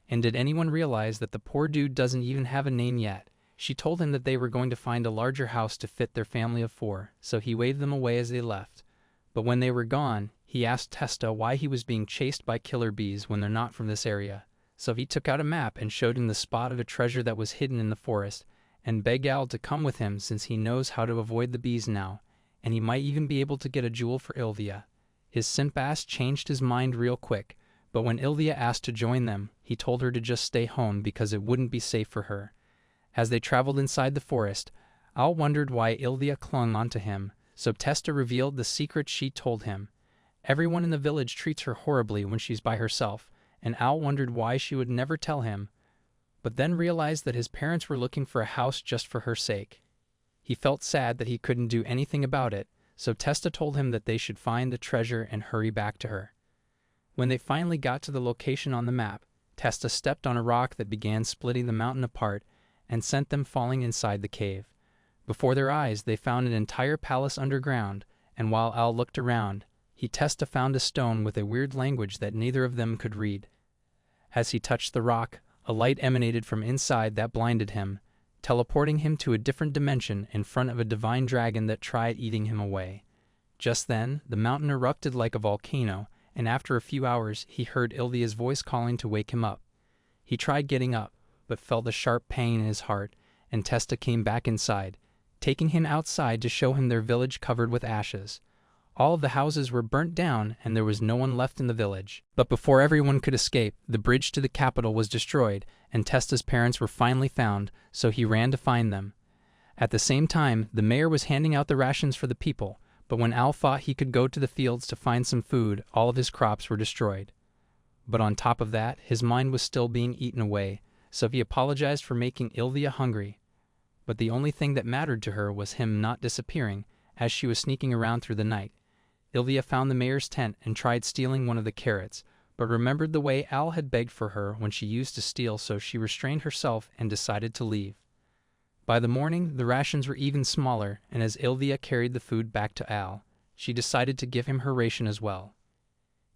And did anyone realize that the poor dude doesn't even have a name yet? She told him that they were going to find a larger house to fit their family of 4, so he waved them away as they left. But when they were gone, he asked Testa why he was being chased by killer bees when they're not from this area. So he took out a map and showed him the spot of a treasure that was hidden in the forest, and begged Al to come with him since he knows how to avoid the bees now, and he might even be able to get a jewel for Ilvia. His simp ass changed his mind real quick, but when Ilvia asked to join them, he told her to just stay home because it wouldn't be safe for her. As they traveled inside the forest, Al wondered why Ilvia clung onto him, so Testa revealed the secret she told him. Everyone in the village treats her horribly when she's by herself, and Al wondered why she would never tell him, but then realized that his parents were looking for a house just for her sake. He felt sad that he couldn't do anything about it, so Testa told him that they should find the treasure and hurry back to her. When they finally got to the location on the map, Testa stepped on a rock that began splitting the mountain apart and sent them falling inside the cave. Before their eyes, they found an entire palace underground, and while Al looked around, Testa found a stone with a weird language that neither of them could read. As he touched the rock, a light emanated from inside that blinded him, teleporting him to a different dimension in front of a divine dragon that tried eating him away. Just then, the mountain erupted like a volcano, and after a few hours, he heard Ilvia's voice calling to wake him up. He tried getting up, but felt a sharp pain in his heart, and Testa came back inside, taking him outside to show him their village covered with ashes. All of the houses were burnt down, and there was no one left in the village. But before everyone could escape, the bridge to the capital was destroyed, and Testa's parents were finally found, so he ran to find them. At the same time, the mayor was handing out the rations for the people, but when Al thought he could go to the fields to find some food, all of his crops were destroyed. But on top of that, his mind was still being eaten away, so he apologized for making Ilvia hungry. But the only thing that mattered to her was him not disappearing, as she was sneaking around through the night. Ilvia found the mayor's tent and tried stealing one of the carrots, but remembered the way Al had begged for her when she used to steal, so she restrained herself and decided to leave. By the morning, the rations were even smaller, and as Ilvia carried the food back to Al, she decided to give him her ration as well.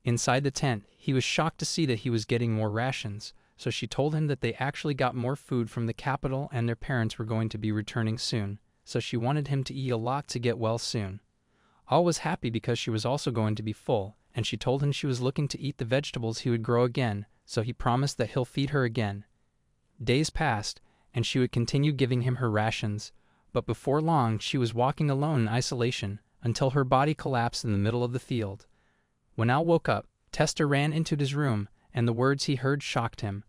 Inside the tent, he was shocked to see that he was getting more rations, so she told him that they actually got more food from the capital and their parents were going to be returning soon, so she wanted him to eat a lot to get well soon. Al was happy because she was also going to be full, and she told him she was looking to eat the vegetables he would grow again, so he promised that he'll feed her again. Days passed, and she would continue giving him her rations, but before long she was walking alone in isolation until her body collapsed in the middle of the field. When Al woke up, Testa ran into his room, and the words he heard shocked him.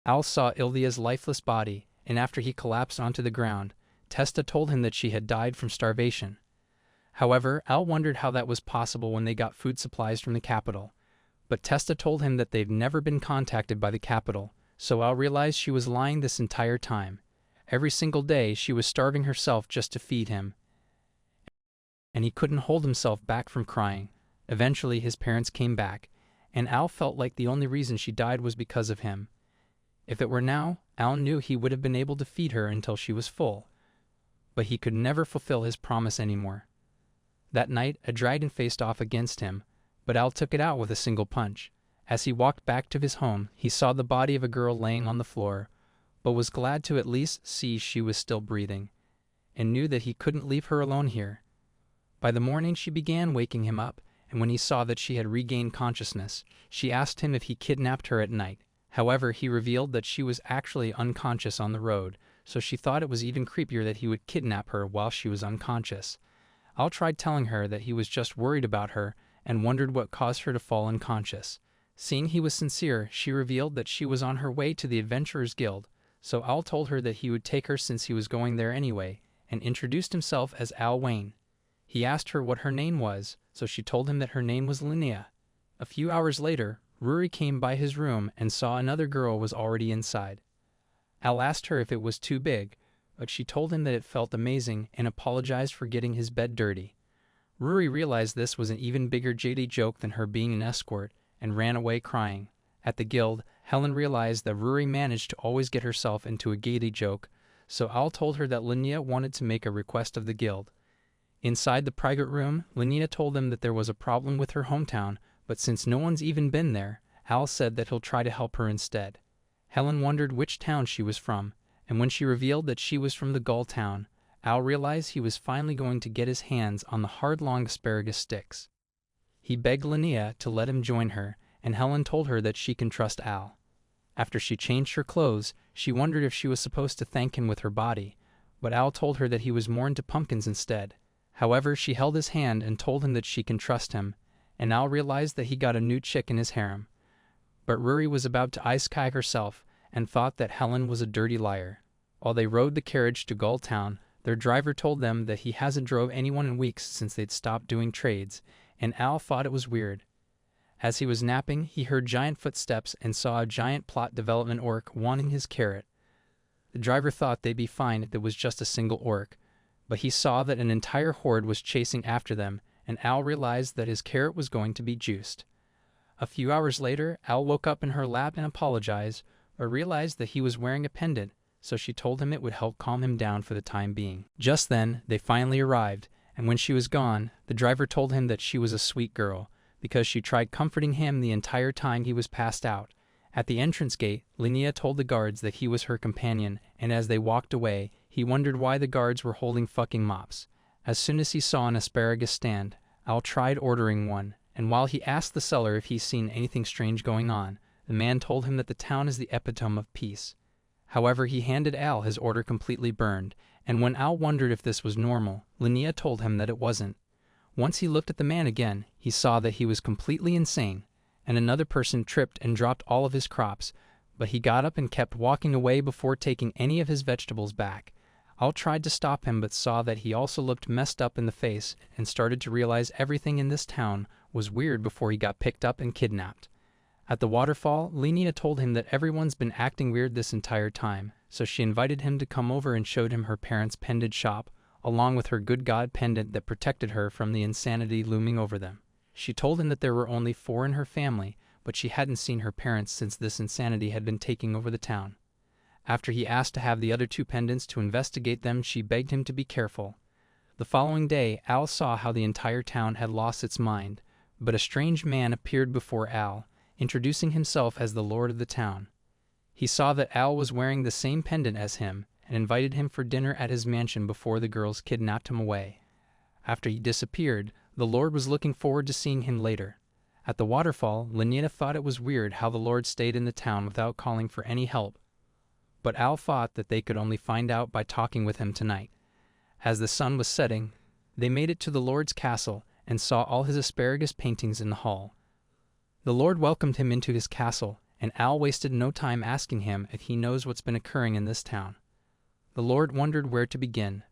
Al saw Ilvia's lifeless body, and after he collapsed onto the ground, Testa told him that she had died from starvation. However, Al wondered how that was possible when they got food supplies from the capital. But Testa told him that they've never been contacted by the capital, so Al realized she was lying this entire time. Every single day, she was starving herself just to feed him. And he couldn't hold himself back from crying. Eventually, his parents came back, and Al felt like the only reason she died was because of him. If it were now, Al knew he would have been able to feed her until she was full. But he could never fulfill his promise anymore. That night, a dragon faced off against him, but Al took it out with a single punch. As he walked back to his home, he saw the body of a girl laying on the floor, but was glad to at least see she was still breathing, and knew that he couldn't leave her alone here. By the morning, she began waking him up, and when he saw that she had regained consciousness, she asked him if he kidnapped her at night. However, he revealed that she was actually unconscious on the road, so she thought it was even creepier that he would kidnap her while she was unconscious. Al tried telling her that he was just worried about her and wondered what caused her to fall unconscious. Seeing he was sincere, she revealed that she was on her way to the Adventurers Guild, so Al told her that he would take her since he was going there anyway, and introduced himself as Al Wayne. He asked her what her name was, so she told him that her name was Linnea. A few hours later, Rory came by his room and saw another girl was already inside. Al asked her if it was too big, but she told him that it felt amazing and apologized for getting his bed dirty. Rory realized this was an even bigger JD joke than her being an escort and ran away crying. At the guild, Helen realized that Rory managed to always get herself into a JD joke, so Al told her that Linnea wanted to make a request of the guild. Inside the private room, Linnea told them that there was a problem with her hometown, but since no one's even been there, Al said that he'll try to help her instead. Helen wondered which town she was from, and when she revealed that she was from the Gull town, Al realized he was finally going to get his hands on the hard long asparagus sticks. He begged Linnea to let him join her, and Helen told her that she can trust Al. After she changed her clothes, she wondered if she was supposed to thank him with her body, but Al told her that he was more into pumpkins instead. However, she held his hand and told him that she can trust him, and Al realized that he got a new chick in his harem. But Rory was about to ice kayak herself and thought that Helen was a dirty liar. While they rode the carriage to Gull Town, their driver told them that he hasn't drove anyone in weeks since they'd stopped doing trades, and Al thought it was weird. As he was napping, he heard giant footsteps and saw a giant plot development orc wanting his carrot. The driver thought they'd be fine if it was just a single orc, but he saw that an entire horde was chasing after them, and Al realized that his carrot was going to be juiced. A few hours later, Al woke up in her lap and apologized, but realized that he was wearing a pendant, so she told him it would help calm him down for the time being. Just then, they finally arrived, and when she was gone, the driver told him that she was a sweet girl, because she tried comforting him the entire time he was passed out. At the entrance gate, Linnea told the guards that he was her companion, and as they walked away, he wondered why the guards were holding fucking mops. As soon as he saw an asparagus stand, Al tried ordering one, and while he asked the seller if he's seen anything strange going on, the man told him that the town is the epitome of peace. However, he handed Al his order completely burned, and when Al wondered if this was normal, Linnea told him that it wasn't. Once he looked at the man again, he saw that he was completely insane, and another person tripped and dropped all of his crops, but he got up and kept walking away before taking any of his vegetables back. Al tried to stop him but saw that he also looked messed up in the face and started to realize everything in this town was weird before he got picked up and kidnapped. At the waterfall, Linnea told him that everyone's been acting weird this entire time, so she invited him to come over and showed him her parents' pendant shop, along with her good god pendant that protected her from the insanity looming over them. She told him that there were only 4 in her family, but she hadn't seen her parents since this insanity had been taking over the town. After he asked to have the other 2 pendants to investigate them, she begged him to be careful. The following day, Al saw how the entire town had lost its mind, but a strange man appeared before Al, introducing himself as the lord of the town. He saw that Al was wearing the same pendant as him, and invited him for dinner at his mansion before the girls kidnapped him away. After he disappeared, the Lord was looking forward to seeing him later. At the waterfall, Linnea thought it was weird how the Lord stayed in the town without calling for any help, but Al thought that they could only find out by talking with him tonight. As the sun was setting, they made it to the Lord's castle and saw all his asparagus paintings in the hall. The Lord welcomed him into his castle, and Al wasted no time asking him if he knows what's been occurring in this town. The Lord wondered where to begin,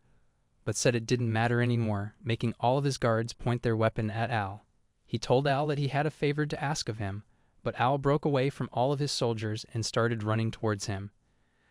but said it didn't matter anymore, making all of his guards point their weapon at Al. He told Al that he had a favor to ask of him, but Al broke away from all of his soldiers and started running towards him.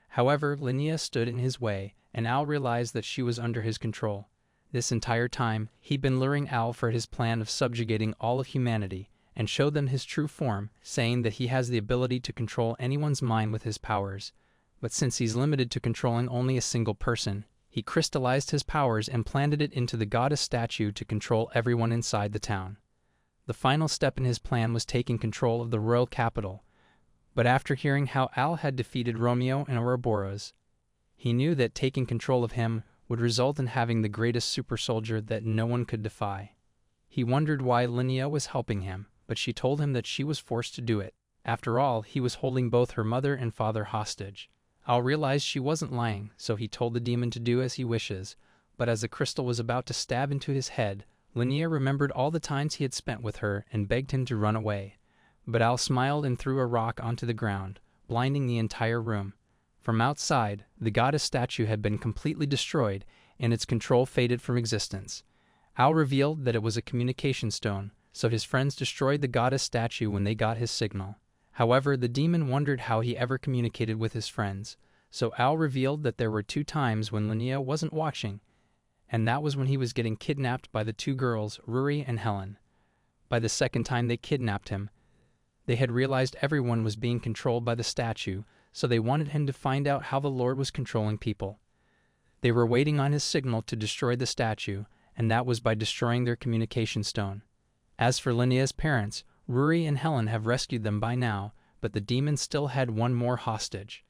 However, Linnea stood in his way, and Al realized that she was under his control. This entire time, he'd been luring Al for his plan of subjugating all of humanity, and showed them his true form, saying that he has the ability to control anyone's mind with his powers. But since he's limited to controlling only a single person, he crystallized his powers and planted it into the goddess statue to control everyone inside the town. The final step in his plan was taking control of the royal capital, but after hearing how Al had defeated Romeo and Ouroboros, he knew that taking control of him would result in having the greatest super soldier that no one could defy. He wondered why Linnea was helping him, but she told him that she was forced to do it. After all, he was holding both her mother and father hostage. Al realized she wasn't lying, so he told the demon to do as he wishes, but as the crystal was about to stab into his head, Linnea remembered all the times he had spent with her and begged him to run away. But Al smiled and threw a rock onto the ground, blinding the entire room. From outside, the goddess statue had been completely destroyed, and its control faded from existence. Al revealed that it was a communication stone, so his friends destroyed the goddess statue when they got his signal. However, the demon wondered how he ever communicated with his friends, so Al revealed that there were 2 times when Linnea wasn't watching, and that was when he was getting kidnapped by the 2 girls, Ruri and Helen. By the second time they kidnapped him, they had realized everyone was being controlled by the statue, so they wanted him to find out how the Lord was controlling people. They were waiting on his signal to destroy the statue, and that was by destroying their communication stone. As for Linnea's parents, Ruri and Helen have rescued them by now, but the demon still had one more hostage.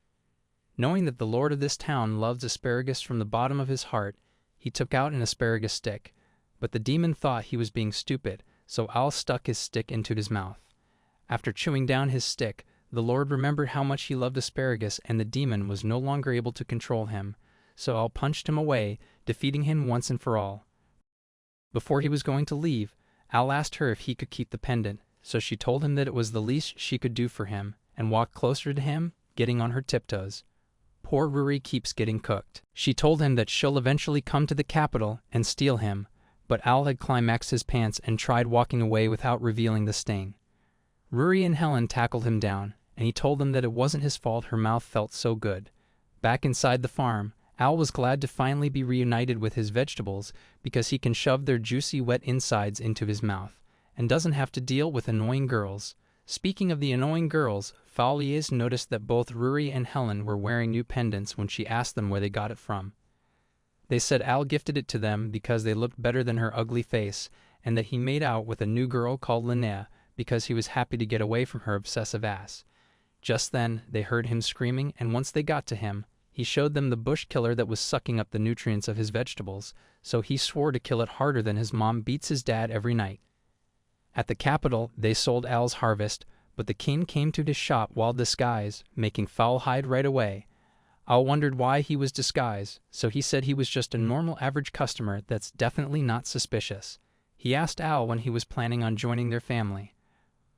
Knowing that the lord of this town loves asparagus from the bottom of his heart, he took out an asparagus stick, but the demon thought he was being stupid, so Al stuck his stick into his mouth. After chewing down his stick, the lord remembered how much he loved asparagus, and the demon was no longer able to control him, so Al punched him away, defeating him once and for all. Before he was going to leave, Al asked her if he could keep the pendant, so she told him that it was the least she could do for him, and walked closer to him, getting on her tiptoes. Poor Ruri keeps getting cooked. She told him that she'll eventually come to the capital and steal him, but Al had climaxed his pants and tried walking away without revealing the stain. Ruri and Helen tackled him down, and he told them that it wasn't his fault her mouth felt so good. Back inside the farm, Al was glad to finally be reunited with his vegetables because he can shove their juicy wet insides into his mouth, and doesn't have to deal with annoying girls. Speaking of the annoying girls, Falies noticed that both Ruri and Helen were wearing new pendants when she asked them where they got it from. They said Al gifted it to them because they looked better than her ugly face, and that he made out with a new girl called Linnea because he was happy to get away from her obsessive ass. Just then, they heard him screaming, and once they got to him, he showed them the bush killer that was sucking up the nutrients of his vegetables, so he swore to kill it harder than his mom beats his dad every night. At the capital, they sold Al's harvest, but the king came to his shop while disguised, making foul hide right away. Al wondered why he was disguised, so he said he was just a normal average customer that's definitely not suspicious. He asked Al when he was planning on joining their family,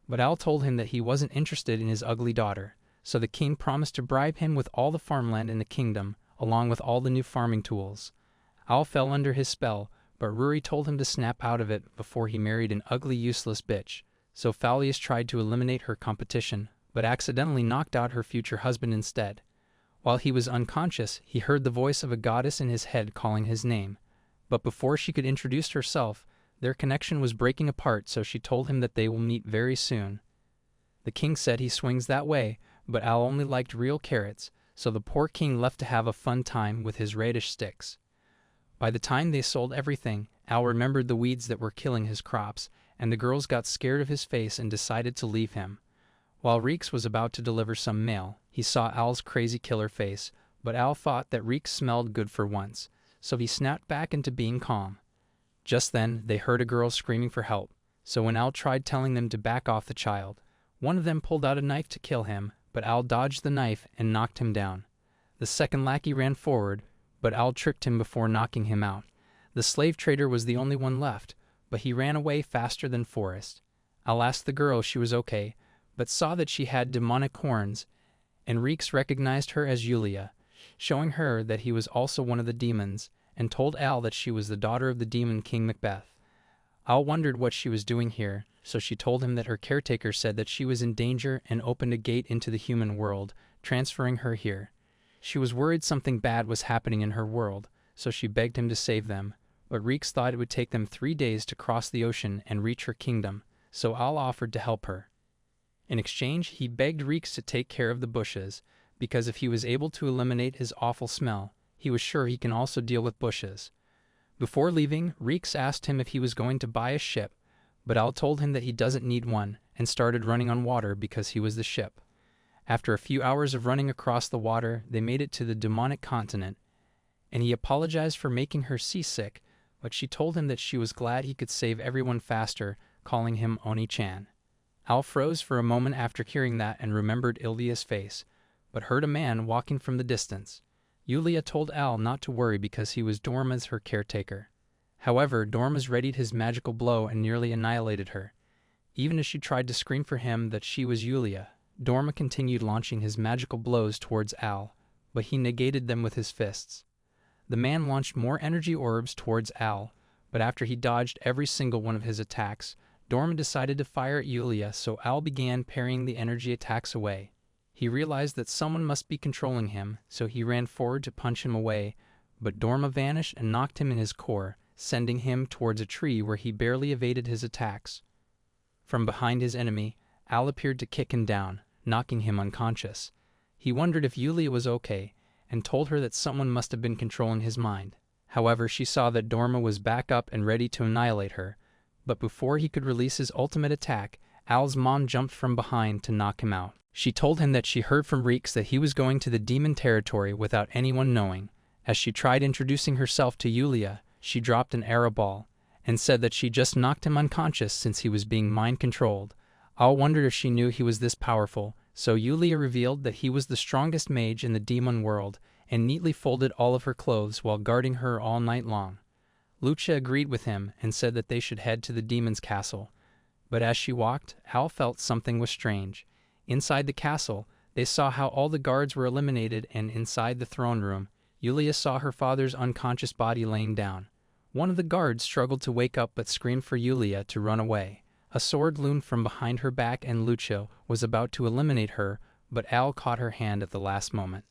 but Al told him that he wasn't interested in his ugly daughter, so the king promised to bribe him with all the farmland in the kingdom, along with all the new farming tools. Al fell under his spell, but Ruri told him to snap out of it before he married an ugly, useless bitch, so Falius tried to eliminate her competition, but accidentally knocked out her future husband instead. While he was unconscious, he heard the voice of a goddess in his head calling his name, but before she could introduce herself, their connection was breaking apart, so she told him that they will meet very soon. The king said he swings that way, but Al only liked real carrots, so the poor king left to have a fun time with his radish sticks. By the time they sold everything, Al remembered the weeds that were killing his crops, and the girls got scared of his face and decided to leave him. While Reeks was about to deliver some mail, he saw Al's crazy killer face, but Al thought that Reeks smelled good for once, so he snapped back into being calm. Just then, they heard a girl screaming for help, so when Al tried telling them to back off the child, one of them pulled out a knife to kill him, but Al dodged the knife and knocked him down. The second lackey ran forward, but Al tricked him before knocking him out. The slave trader was the only one left, but he ran away faster than Forrest. Al asked the girl if she was okay, but saw that she had demonic horns, and Reeks recognized her as Yulia, showing her that he was also one of the demons, and told Al that she was the daughter of the demon King Macbeth. Al wondered what she was doing here, so she told him that her caretaker said that she was in danger and opened a gate into the human world, transferring her here. She was worried something bad was happening in her world, so she begged him to save them, but Reeks thought it would take them 3 days to cross the ocean and reach her kingdom, so Al offered to help her. In exchange, he begged Reeks to take care of the bushes, because if he was able to eliminate his awful smell, he was sure he can also deal with bushes. Before leaving, Reeks asked him if he was going to buy a ship, but Al told him that he doesn't need one, and started running on water because he was the ship. After a few hours of running across the water, they made it to the demonic continent, and he apologized for making her seasick, but she told him that she was glad he could save everyone faster, calling him Oni-chan. Al froze for a moment after hearing that and remembered Ilya's face, but heard a man walking from the distance. Yulia told Al not to worry because he was Dorma's her caretaker. However, Dorma's readied his magical blow and nearly annihilated her. Even as she tried to scream for him that she was Yulia, Dorma continued launching his magical blows towards Al, but he negated them with his fists. The man launched more energy orbs towards Al, but after he dodged every single one of his attacks, Dorma decided to fire at Yulia, so Al began parrying the energy attacks away. He realized that someone must be controlling him, so he ran forward to punch him away, but Dorma vanished and knocked him in his core, sending him towards a tree where he barely evaded his attacks. From behind his enemy, Al appeared to kick him down, knocking him unconscious. He wondered if Yulia was okay, and told her that someone must have been controlling his mind. However, she saw that Dorma was back up and ready to annihilate her, but before he could release his ultimate attack, Al's mom jumped from behind to knock him out. She told him that she heard from Reeks that he was going to the demon territory without anyone knowing. As she tried introducing herself to Yulia, she dropped an arrow ball, and said that she just knocked him unconscious since he was being mind-controlled. Al wondered if she knew he was this powerful, so Yulia revealed that he was the strongest mage in the demon world, and neatly folded all of her clothes while guarding her all night long. Lucia agreed with him and said that they should head to the demon's castle. But as she walked, Al felt something was strange. Inside the castle, they saw how all the guards were eliminated, and inside the throne room, Yulia saw her father's unconscious body laying down. One of the guards struggled to wake up but screamed for Yulia to run away. A sword loomed from behind her back and Lucia was about to eliminate her, but Al caught her hand at the last moment.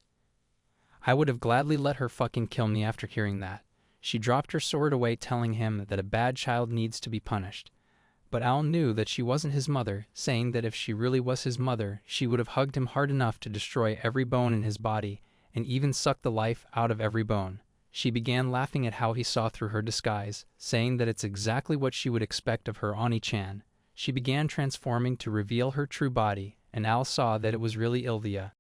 I would have gladly let her fucking kill me after hearing that. She dropped her sword away, telling him that a bad child needs to be punished. But Al knew that she wasn't his mother, saying that if she really was his mother, she would have hugged him hard enough to destroy every bone in his body, and even suck the life out of every bone. She began laughing at how he saw through her disguise, saying that it's exactly what she would expect of her Ani-chan. She began transforming to reveal her true body, and Al saw that it was really Ilvia.